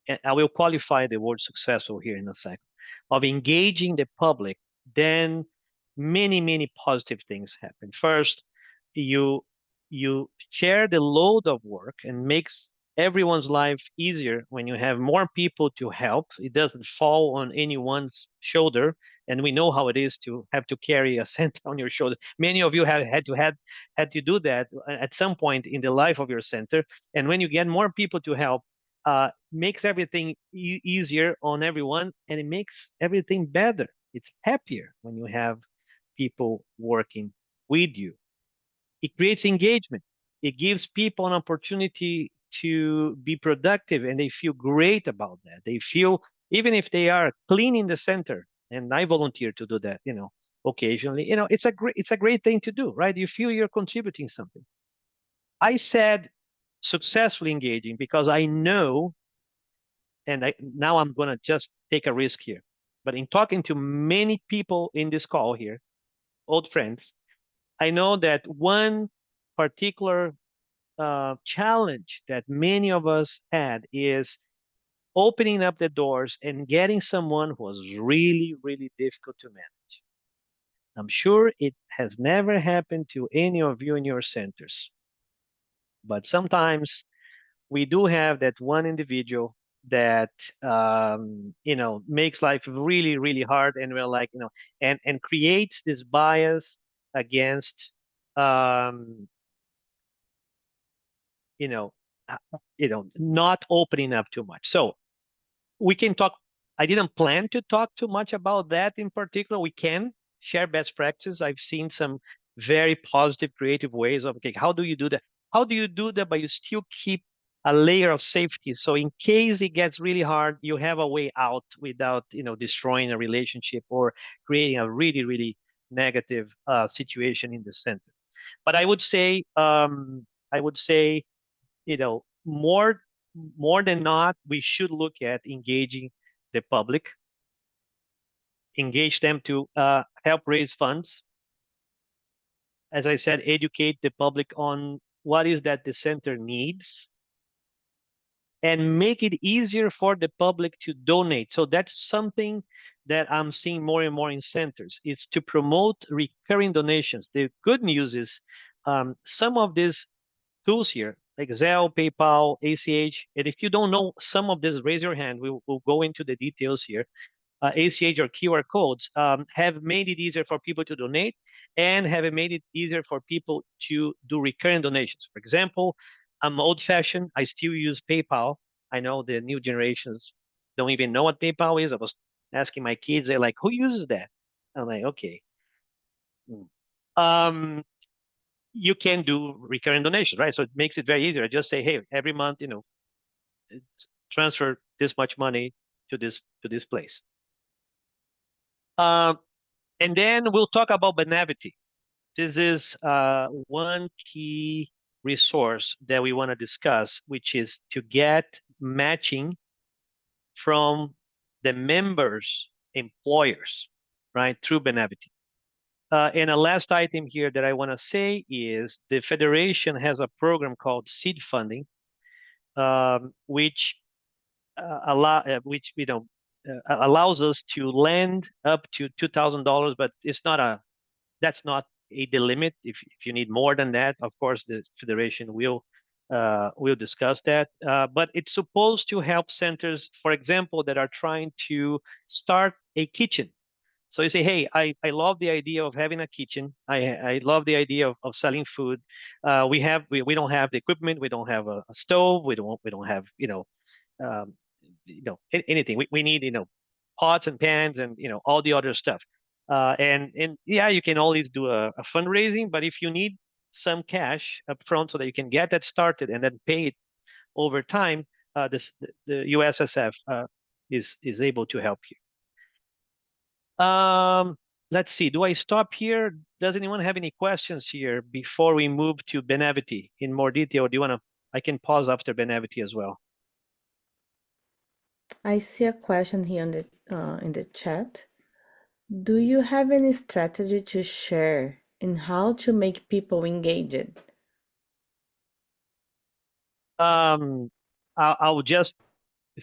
and I will qualify the word successful here in a second, of engaging the public, then many positive things happen. First, you share the load of work and makes everyone's life easier when you have more people to help. It doesn't fall on anyone's shoulder, and we know how it is to have to carry a center on your shoulder. Many of you have had to do that at some point in the life of your center, and when you get more people to help, makes everything easier on everyone, and it makes everything better. It's happier when you have people working with you. It creates engagement. It gives people an opportunity to be productive, and they feel great about that. They feel, even if they are cleaning the center, and I volunteer to do that, occasionally, it's a great thing to do, right? You feel you're contributing something. I said successfully engaging because I know, and now I'm going to just take a risk here, but in talking to many people in this call here, old friends, I know that one particular challenge that many of us had is opening up the doors and getting someone who was really difficult to manage. I'm sure it has never happened to any of you in your centers, but sometimes we do have that one individual that makes life really, really hard, and we're like, and creates this bias against um, you know not opening up too much. So we can talk. I didn't plan to talk too much about that in particular. We can share best practices. I've seen some very positive, creative ways of, okay, how do you do that? How do you do that, but you still keep a layer of safety? So in case it gets really hard, you have a way out without, destroying a relationship or creating a really, really negative situation in the center. But I would say, more than not, we should look at engaging the public, engage them to help raise funds. As I said, educate the public on what is that the center needs, and make it easier for the public to donate. So that's something that I'm seeing more and more in centers, is to promote recurring donations. The good news is some of these tools here, like Zelle, PayPal, ACH. And if you don't know some of this, raise your hand. We'll go into the details here. ACH or QR codes have made it easier for people to donate, and have made it easier for people to do recurring donations. For example, I'm old-fashioned. I still use PayPal. I know the new generations don't even know what PayPal is. I was asking my kids, they're like, who uses that? I'm like, okay. Um, you can do recurring donations, right? So it makes it very easy. I just say, hey, every month, transfer this much money to this place. And then we'll talk about Benevity. This is one key resource that we want to discuss, which is to get matching from the members' employers, right, through Benevity. And a last item here that I want to say is the Federation has a program called seed funding, which allows us to lend up to $2,000, but that's not the limit. If you need more than that, of course, the Federation will discuss that. But it's supposed to help centers, for example, that are trying to start a kitchen. So you say, hey, I love the idea of having a kitchen. I love the idea of selling food. We don't have the equipment. We don't have a stove. We don't have um, anything. We need pots and pans and all the other stuff. And yeah, you can always do a fundraising, but if you need some cash up front so that you can get that started and then pay it over time, the USSF is able to help you. Let's see. Do I stop here? Does anyone have any questions here before we move to Benevity in more detail? Or do you want to? I can pause after Benevity as well. I see a question here in the chat. Do you have any strategy to share in how to make people engaged? I'll just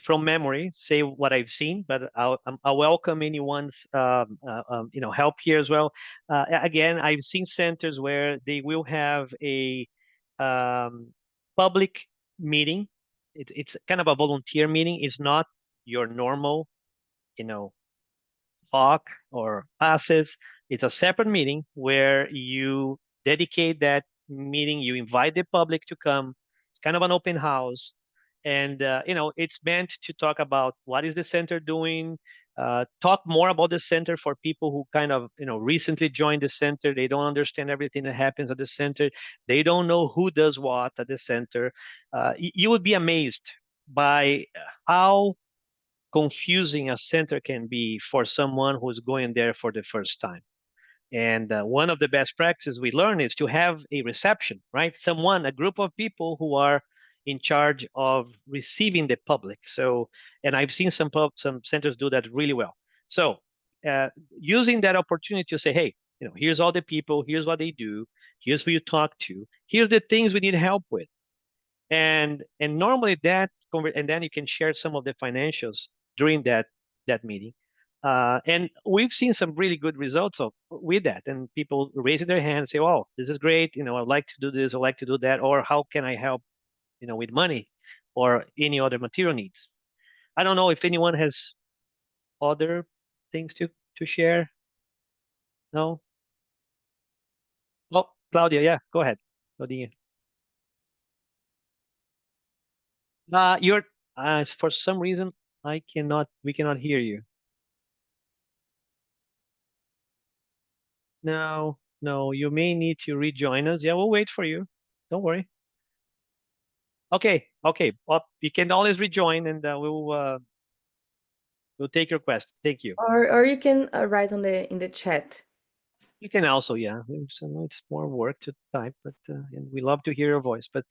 from memory say what I've seen, but I'll welcome anyone's help here as well. Again, I've seen centers where they will have a public meeting. It's kind of a volunteer meeting. It's not your normal, talk or classes. It's a separate meeting where you dedicate that meeting. You invite the public to come. It's kind of an open house, and it's meant to talk about what is the center doing. Talk more about the center for people who kind of recently joined the center. They don't understand everything that happens at the center. They don't know who does what at the center. You would be amazed by how confusing a center can be for someone who's going there for the first time. And one of the best practices we learn is to have a reception, right? A group of people who are in charge of receiving the public. So, and I've seen some centers do that really well. So, using that opportunity to say, hey, here's all the people, here's what they do, here's who you talk to, here are the things we need help with. And normally and then you can share some of the financials during that meeting. And we've seen some really good results with that, and people raising their hand and say, oh, this is great, I'd like to do this, I'd like to do that, or how can I help with money or any other material needs. I don't know if anyone has other things to share. No? Oh, Claudia, yeah, go ahead. Claudia. You're for some reason we cannot hear you. No, no, you may need to rejoin us. Yeah, we'll wait for you. Don't worry. Okay, okay. Well, you can always rejoin, and we'll take your question. Thank you. Or you can write on in the chat. You can also, yeah. It's more work to type, but and we love to hear your voice. But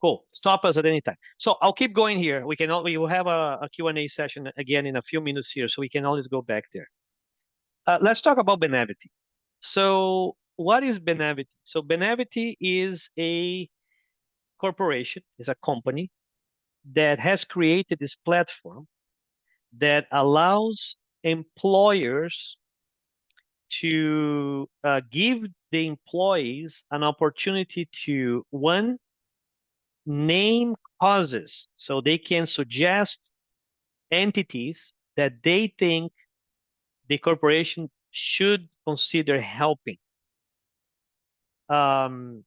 cool. Stop us at any time. So I'll keep going here. We will have a Q&A session again in a few minutes here, so we can always go back there. Let's talk about Benevity. So what is Benevity? So Benevity is a corporation, is a company that has created this platform that allows employers to give the employees an opportunity to, one, name causes. So they can suggest entities that they think the corporation should consider helping. Number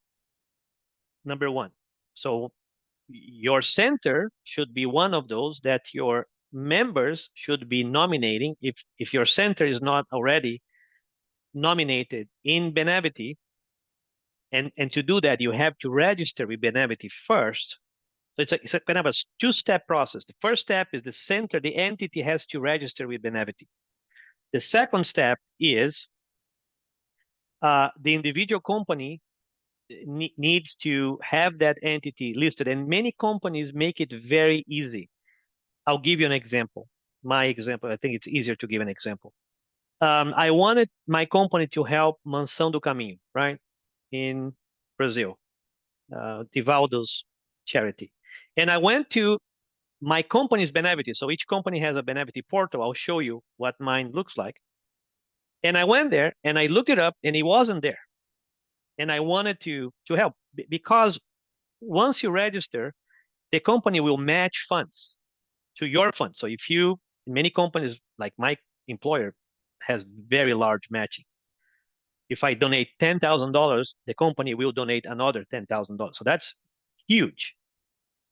one. So your center should be one of those that your members should be nominating. If your center is not already nominated in Benevity, and to do that, you have to register with Benevity first. So it's a kind of a two-step process. The first step is the center, the entity has to register with Benevity. The second step is the individual company needs to have that entity listed, and many companies make it very easy. I'll give you an example. My example, I think it's easier to give an example. I wanted my company to help Mansão do Caminho, right, in Brazil, Divaldo's charity. And I went to my company's Benevity. So each company has a Benevity portal. I'll show you what mine looks like. And I went there and I looked it up and it wasn't there. And I wanted to help because once you register, the company will match funds to your fund. So if you, many companies like my employer has very large matching. If I donate $10,000, the company will donate another $10,000. So that's huge.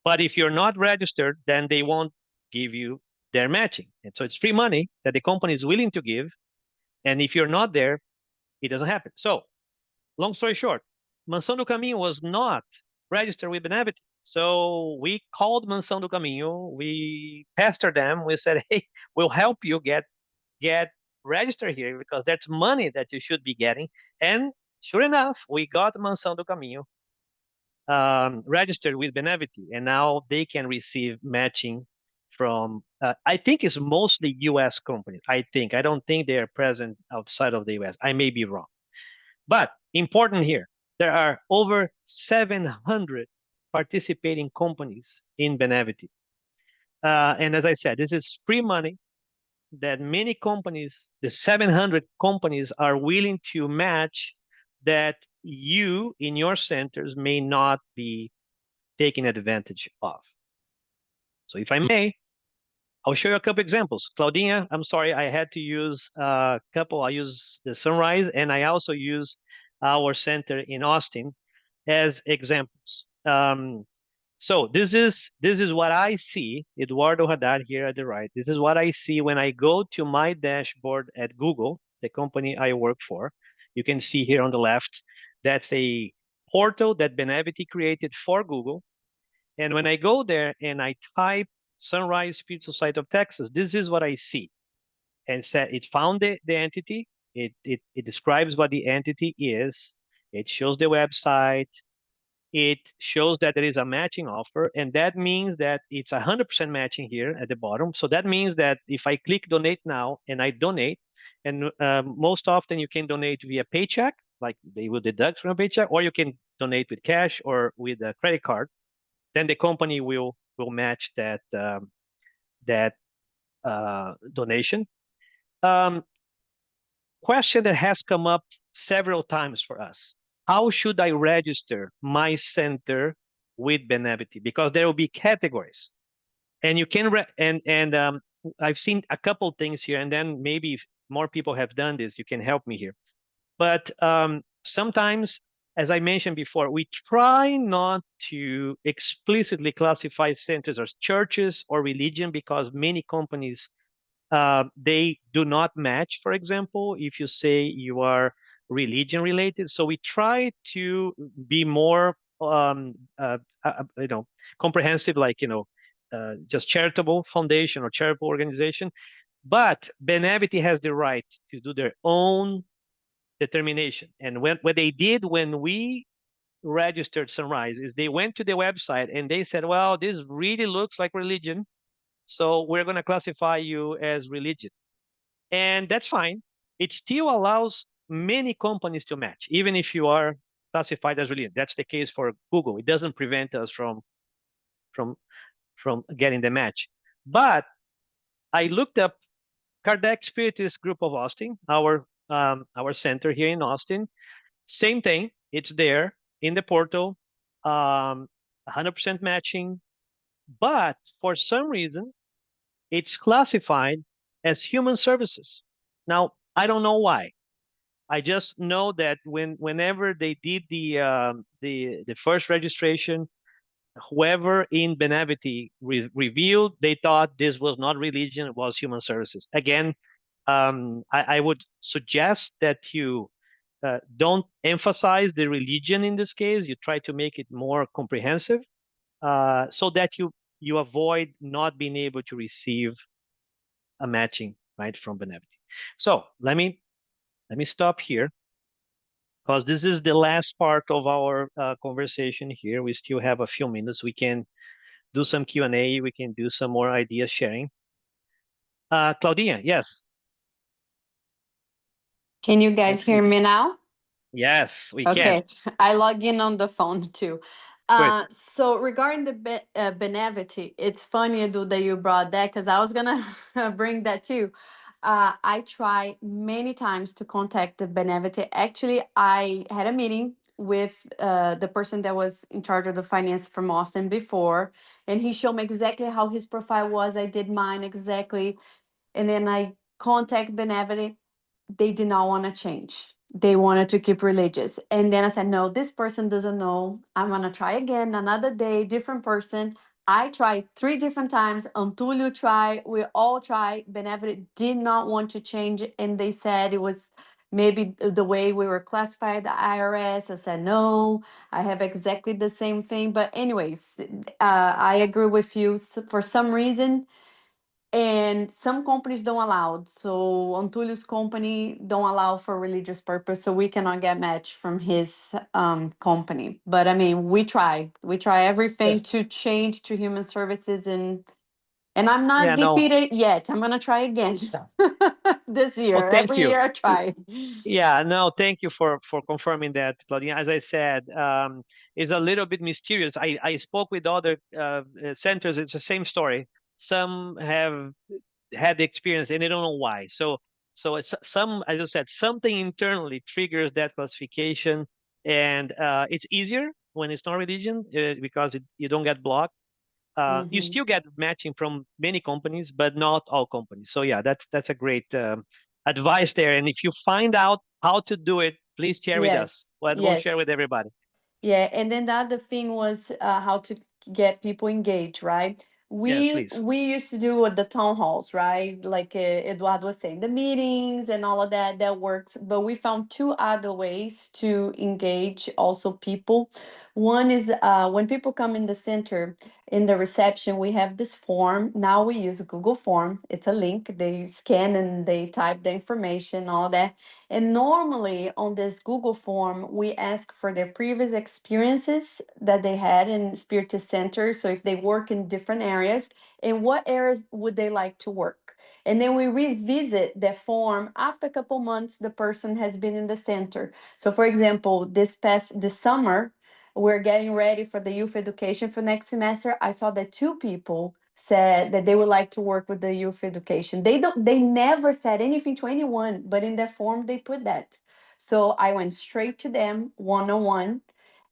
But if you're not registered, then they won't give you their matching. And so it's free money that the company is willing to give. And if you're not there, it doesn't happen. So long story short, Mansão do Caminho was not registered with Benevity. So we called Mansão do Caminho, we pestered them, we said, hey, we'll help you get registered here because that's money that you should be getting. And sure enough, we got Mansão do Caminho registered with Benevity, and now they can receive matching from, I think it's mostly US companies. I don't think they are present outside of the US. I may be wrong. But important here, there are over 700 participating companies in Benevity. And as I said, this is free money that many companies, the 700 companies, are willing to match that you in your centers may not be taken advantage of. So if I may, I'll show you a couple examples. Claudinha, I'm sorry, I had to use a couple. I use the Sunrise, and I also use our center in Austin as examples. So this is what I see, Eduardo Haddad here at the right. This is what I see when I go to my dashboard at Google, the company I work for. You can see here on the left, that's a portal that Benevity created for Google. And when I go there and I type Sunrise Spirit Society of Texas, this is what I see. And it found the entity. It describes what the entity is. It shows the website. It shows that there is a matching offer, and that means that it's 100% matching here at the bottom. So that means that if I click donate now and I donate, and most often you can donate via paycheck, like they will deduct from a paycheck, or you can donate with cash or with a credit card, then the company will match that donation. Question that has come up several times for us. How should I register my center with Benevity? Because there will be categories. And you can I've seen a couple things here, and then maybe if more people have done this, you can help me here. But sometimes, as I mentioned before, we try not to explicitly classify centers as churches or religion because many companies they do not match. For example, if you say you are religion related, so we try to be more comprehensive, like just charitable foundation or charitable organization. But Benevity has the right to do their own determination. And what they did when we registered Sunrise is they went to the website and they said, well, this really looks like religion, so we're going to classify you as religion. And that's fine. It still allows many companies to match, even if you are classified as religion. That's the case for Google. It doesn't prevent us from from getting the match. But I looked up Kardec Spiritist Group of Austin, our center here in Austin. Same thing. It's there in the portal, 100% matching. But for some reason, it's classified as human services. Now, I don't know why. I just know that whenever they did the first registration, whoever in Benevity reviewed, they thought this was not religion, it was human services. Again, I would suggest that you don't emphasize the religion in this case. You try to make it more comprehensive, so that you avoid not being able to receive a matching right from Benevity. So let me stop here because this is the last part of our conversation here. We still have a few minutes. We can do some Q&A. We can do some more idea sharing. Claudia, yes. Can you guys Let's see. hear me now? Yes, we can. Okay, I log in on the phone too. Good. So regarding the Benevity, it's funny, Edu, that you brought that because I was gonna bring that too. I tried many times to contact the Benevity. Actually, I had a meeting with the person that was in charge of the finance from Austin before, and he showed me exactly how his profile was. I did mine exactly, and then I contact Benevity. They did not want to change. They wanted to keep religious. And then I said, no, this person doesn't know. I'm going to try again another day, different person. I tried 3 different times. Antulio tried. We all tried. Benevity did not want to change it. And they said it was maybe the way we were classified at the IRS. I said, no, I have exactly the same thing. But anyways, I agree with you. For some reason, and some companies don't allow. So Antulio's company don't allow for religious purpose, so we cannot get match from his company. But I mean, we try everything to change to human services, and I'm not Yeah, no. defeated yet. I'm gonna try again this Well, year. thank Every you. year I try. Yeah, no, thank you for confirming that, Claudia. As I said, it's a little bit mysterious. I spoke with other centers. It's the same story. Some have had the experience and they don't know why. So it's some, as I said, something internally triggers that classification, and it's easier when it's not religion because you don't get blocked. You Mhm. still get matching from many companies, but not all companies. So yeah, that's a great advice there. And if you find out how to do it, please share with us. Yes, We'll share with yes. everybody. Yeah, and then the other thing was how to get people engaged, right? Yes, We please. we used to do at the town halls, right? Like Eduardo was saying, the meetings and all of that, that works. But we found 2 other ways to engage also people. One is when people come in the center, in the reception, we have this form. Now we use a Google form. It's a link. They scan and they type the information, all that. And normally on this Google form, we ask for their previous experiences that they had in Spiritist Center. So if they work in different areas, and what areas would they like to work? And then we revisit the form after a couple months the person has been in the center. So for example, this summer, we're getting ready for the youth education for next semester. I saw that 2 people said that they would like to work with the youth education. They never said anything to anyone, but in their form they put that. So I went straight to them one-on-one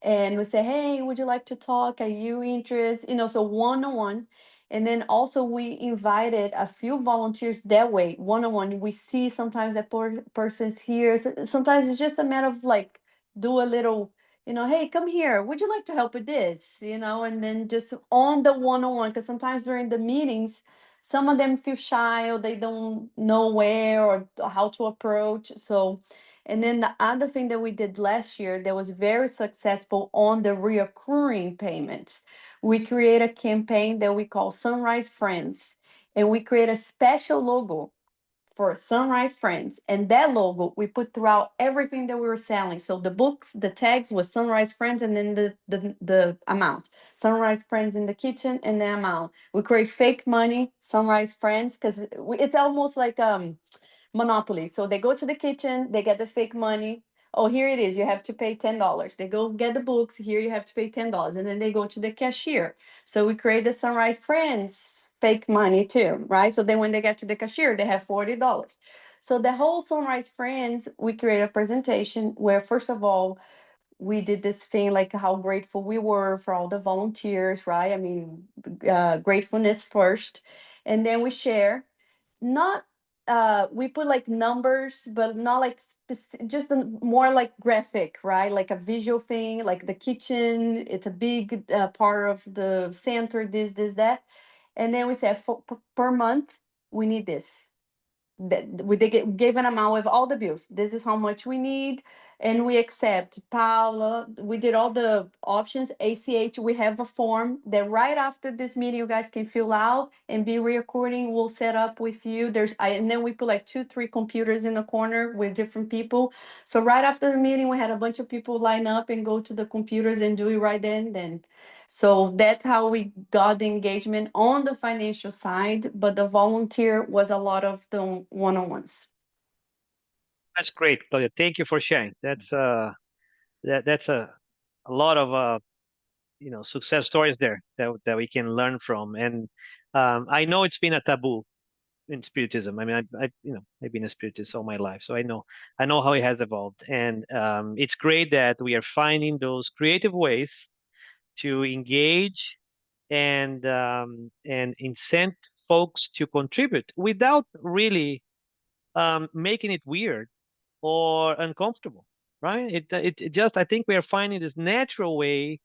and we say, hey, would you like to talk? Are you interested? So one-on-one. And then also we invited a few volunteers that way, one-on-one. We see sometimes that person's here. Sometimes it's just a matter of like do a little, hey, come here. Would you like to help with this? And then just on the one-on-one, because sometimes during the meetings, some of them feel shy or they don't know where or how to approach. So, and then the other thing that we did last year that was very successful on the reoccurring payments, we create a campaign that we call Sunrise Friends, and we create a special logo for Sunrise Friends. And that logo we put throughout everything that we were selling. So the books, the tags was Sunrise Friends, and then the amount. Sunrise Friends in the kitchen and the amount. We create fake money, Sunrise Friends, because it's almost like Monopoly. So they go to the kitchen, they get the fake money. Oh, here it is. You have to pay $10. They go get the books. Here you have to pay $10. And then they go to the cashier. So we create the Sunrise Friends fake money too, right? So then when they get to the cashier, they have $40. So the whole Sunrise Friends, we create a presentation where, first of all, we did this thing like how grateful we were for all the volunteers, right? I mean, gratefulness first. And then we share, not we put like numbers, but not like just more like graphic, right? Like a visual thing, like the kitchen, it's a big part of the center, this, that. And then we said per month, we need this. That gave an amount with all the bills. This is how much we need, and we accept Paula. We did all the options. ACH. We have a form that right after this meeting, you guys can fill out and be recording. We'll set up with you. And then we put like 2-3 computers in the corner with different people. So right after the meeting, we had a bunch of people line up and go to the computers and do it right then. So that's how we got the engagement on the financial side, but the volunteer was a lot of the one-on-ones. That's great, Claudia. Thank you for sharing. That's that's a lot of success stories there that we can learn from. And I know it's been a taboo in spiritism. I mean, I've been a spiritist all my life, so I know how it has evolved. And it's great that we are finding those creative ways to engage and incent folks to contribute without really making it weird or uncomfortable, right? It just, I think we are finding this natural way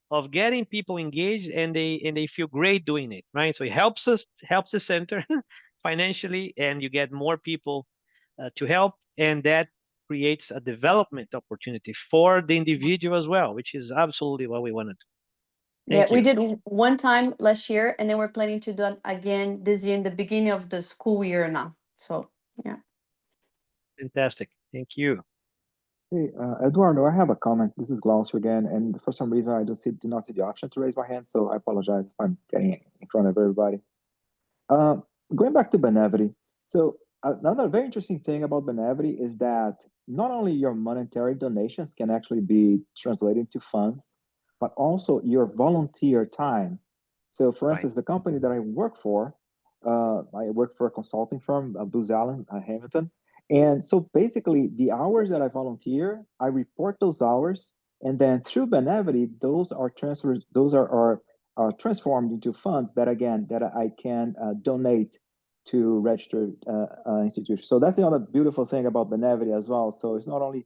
of getting people engaged, and they feel great doing it, right? So it helps the center financially, and you get more people to help, and that creates a development opportunity for the individual as well, which is absolutely what we want to do. Yeah, Thank we you. did one time last year, and then we're planning to do it again this year in the beginning of the school year now. So yeah. Fantastic. Thank you. Hey, Eduardo, I have a comment. This is Glaucio again, and for some reason I do not see the option to raise my hand, so I apologize if I'm getting in front of everybody. Going back to Benevity, so another very interesting thing about Benevity is that not only your monetary donations can actually be translated into funds, but also your volunteer time. So, for instance, the company that I work for, I work for a consulting firm, Booz Allen, Hamilton. And so basically, the hours that I volunteer, I report those hours, and then through Benevity, those are transferred, those are transformed into funds that I can donate to registered institutions. So that's the other beautiful thing about Benevity as well. So it's not only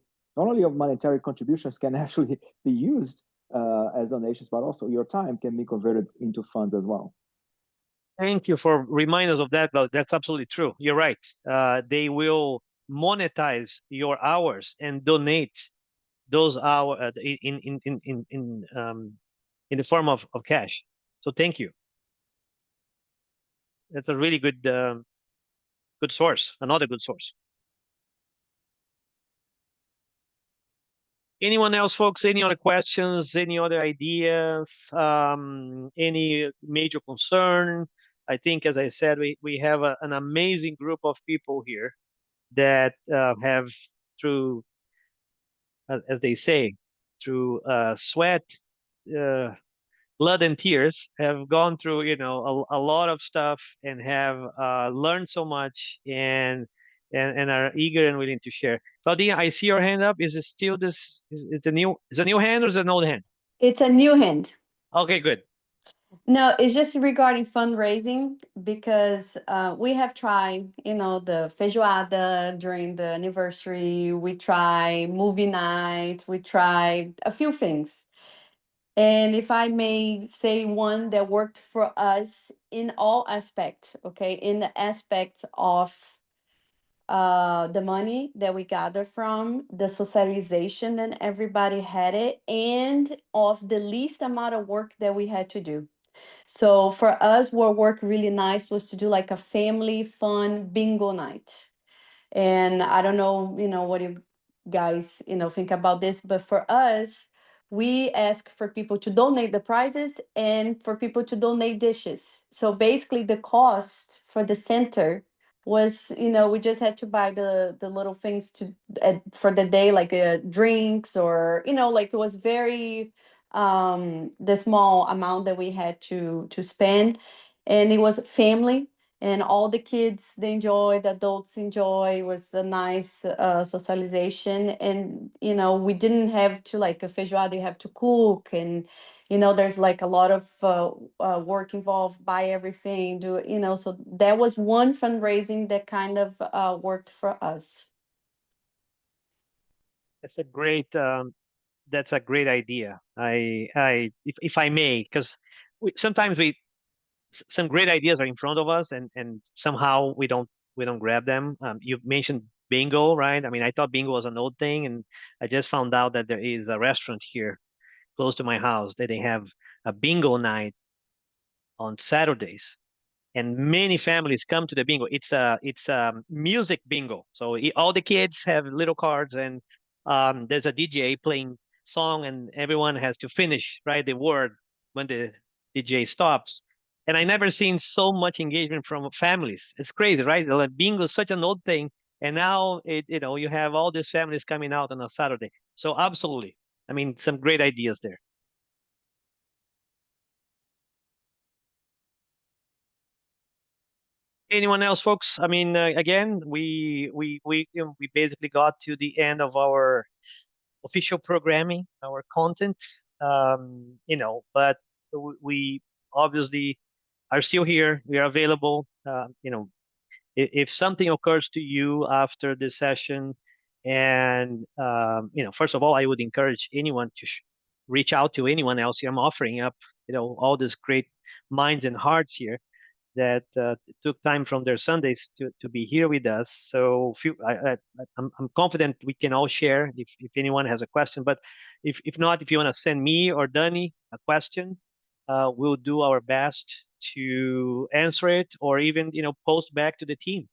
your monetary contributions can actually be used as donations, but also your time can be converted into funds as well. Thank you for reminding us of that. That's absolutely true. You're right. They will monetize your hours and donate those hours in the form of cash. So thank you. That's a really good source. Another good source. Anyone else, folks? Any other questions? Any other ideas? Any major concern? I think, as I said, we have an amazing group of people here that have, through, as they say, through sweat, blood, and tears, have gone through a lot of stuff, and have learned so much, and are eager and willing to share. Claudia, I see your hand up. Is it still this? Is a new hand, or is it an old hand? It's a new hand. Okay, good. No, it's just regarding fundraising because we have tried, the feijoada during the anniversary. We try movie night. We tried a few things. And if I may say one that worked for us in all aspects, okay, in the aspect of the money that we gather from, the socialization that everybody had it, and of the least amount of work that we had to do. So for us, what worked really nice was to do like a family fun bingo night. And I don't know, what you guys, think about this, but for us, we ask for people to donate the prizes and for people to donate dishes. So basically the cost for the center was, we just had to buy the little things to for the day, like drinks, or like it was very the small amount that we had to spend, and it was family, and all the kids, they enjoyed, the adults enjoy. It was a nice socialization, and we didn't have to, like a feijoada, you have to cook, and there's like a lot of work involved, buy everything, do so that was one fundraising that kind of worked for us. That's a great idea. If I may, because sometimes some great ideas are in front of us, and somehow we don't grab them. You mentioned bingo, right? I mean, I thought bingo was an old thing, and I just found out that there is a restaurant here close to my house that they have a bingo night on Saturdays, and many families come to the bingo. It's a music bingo, so all the kids have little cards, and there's a DJ playing song, and everyone has to finish right the word when the DJ stops. And I never seen so much engagement from families. It's crazy, right? Like, bingo is such an old thing, and now you have all these families coming out on a Saturday. So absolutely, I mean, some great ideas there. Anyone else, folks? I mean, again, we basically got to the end of our official programming, our content. But we obviously are still here. We are available. If something occurs to you after this session, and first of all, I would encourage anyone to reach out to anyone else here. I'm offering up, all these great minds and hearts here that took time from their Sundays to be here with us. So I'm confident we can all share if anyone has a question. But if not, if you want to send me or Danny a question, we'll do our best to answer it, or even post back to the team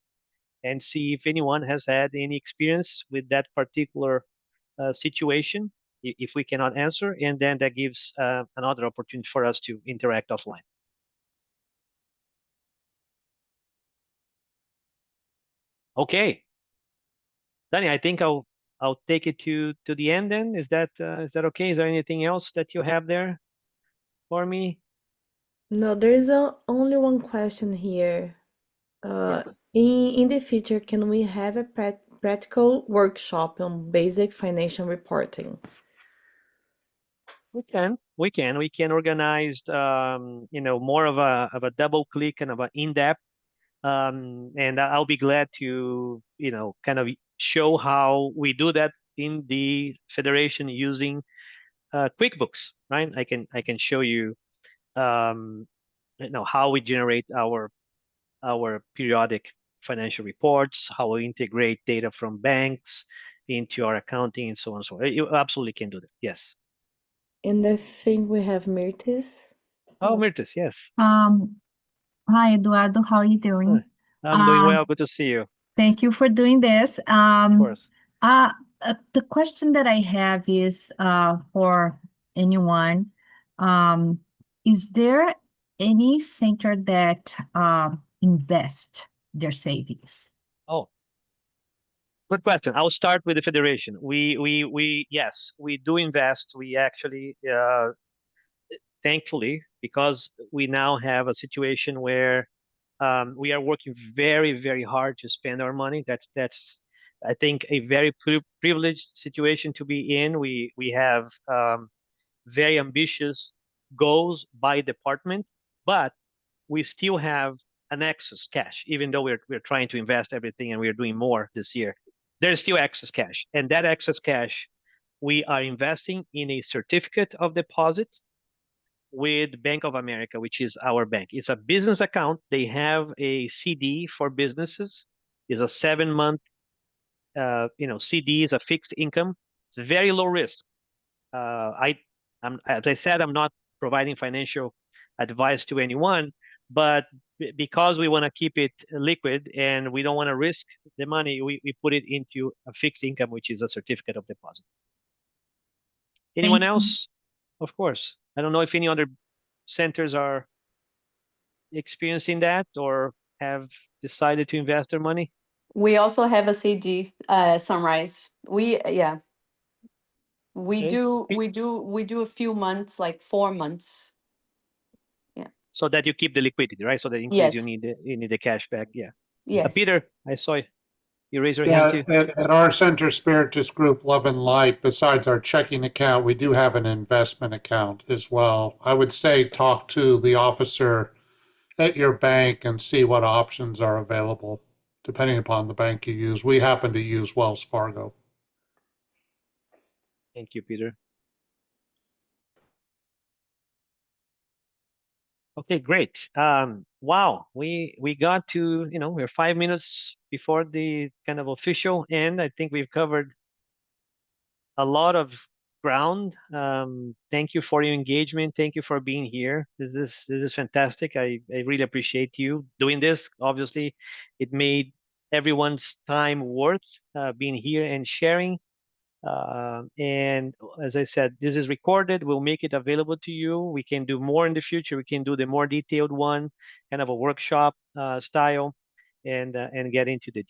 and see if anyone has had any experience with that particular situation. If we cannot answer, and then that gives another opportunity for us to interact offline. Okay, Danny, I think I'll take it to the end then. Is that okay? Is there anything else that you have there for me? No, there is only one question here. Yeah. In the future, can we have a practical workshop on basic financial reporting? We can organize more of a double click and of an in-depth, and I'll be glad to kind of show how we do that in the federation using QuickBooks, right? I can show you how we generate our periodic financial reports, how we integrate data from banks into our accounting, and so on and so on. You absolutely can do that. Yes. And I think we have Mirtis. Oh, Mirtis, yes. Hi, Eduardo. How are you doing? I'm doing well. Good to see you. Thank you for doing this. Of course. The question that I have is for anyone. Is there any center that invest their savings? Oh, good question. I'll start with the federation. Yes, we do invest. We actually, thankfully, because we now have a situation where we are working very, very hard to spend our money. That's I think a very privileged situation to be in. We have very ambitious goes by department, but we still have an excess cash, even though we're trying to invest everything and we're doing more this year. There's still excess cash, and that excess cash we are investing in a certificate of deposit with Bank of America, which is our bank. It's a business account. They have a CD for businesses. It's a 7-month, CD is a fixed income. It's very low risk. As I said, I'm not providing financial advice to anyone, but because we want to keep it liquid and we don't want to risk the money, we put it into a fixed income, which is a certificate of deposit. Anyone Thank you. else? Of course. I don't know if any other centers are experiencing that or have decided to invest their money. We also have a CD, Sunrise. We Okay. do a few months, like 4 months. So that you keep the liquidity, right? So that in case you Yes. need the cash back. Yeah. Yes. Peter, I saw you raise your hand too. At our center, Spiritus Group Love and Light, besides our checking account, we do have an investment account as well. I would say talk to the officer at your bank and see what options are available, depending upon the bank you use. We happen to use Wells Fargo. Thank you, Peter. Okay, great. Wow, we got to, we're 5 minutes before the kind of official end. I think we've covered a lot of ground. Thank you for your engagement. Thank you for being here. This is fantastic. I really appreciate you doing this. Obviously, it made everyone's time worth being here and sharing. And as I said, this is recorded. We'll make it available to you. We can do more in the future. We can do the more detailed one, kind of a workshop style, and get into the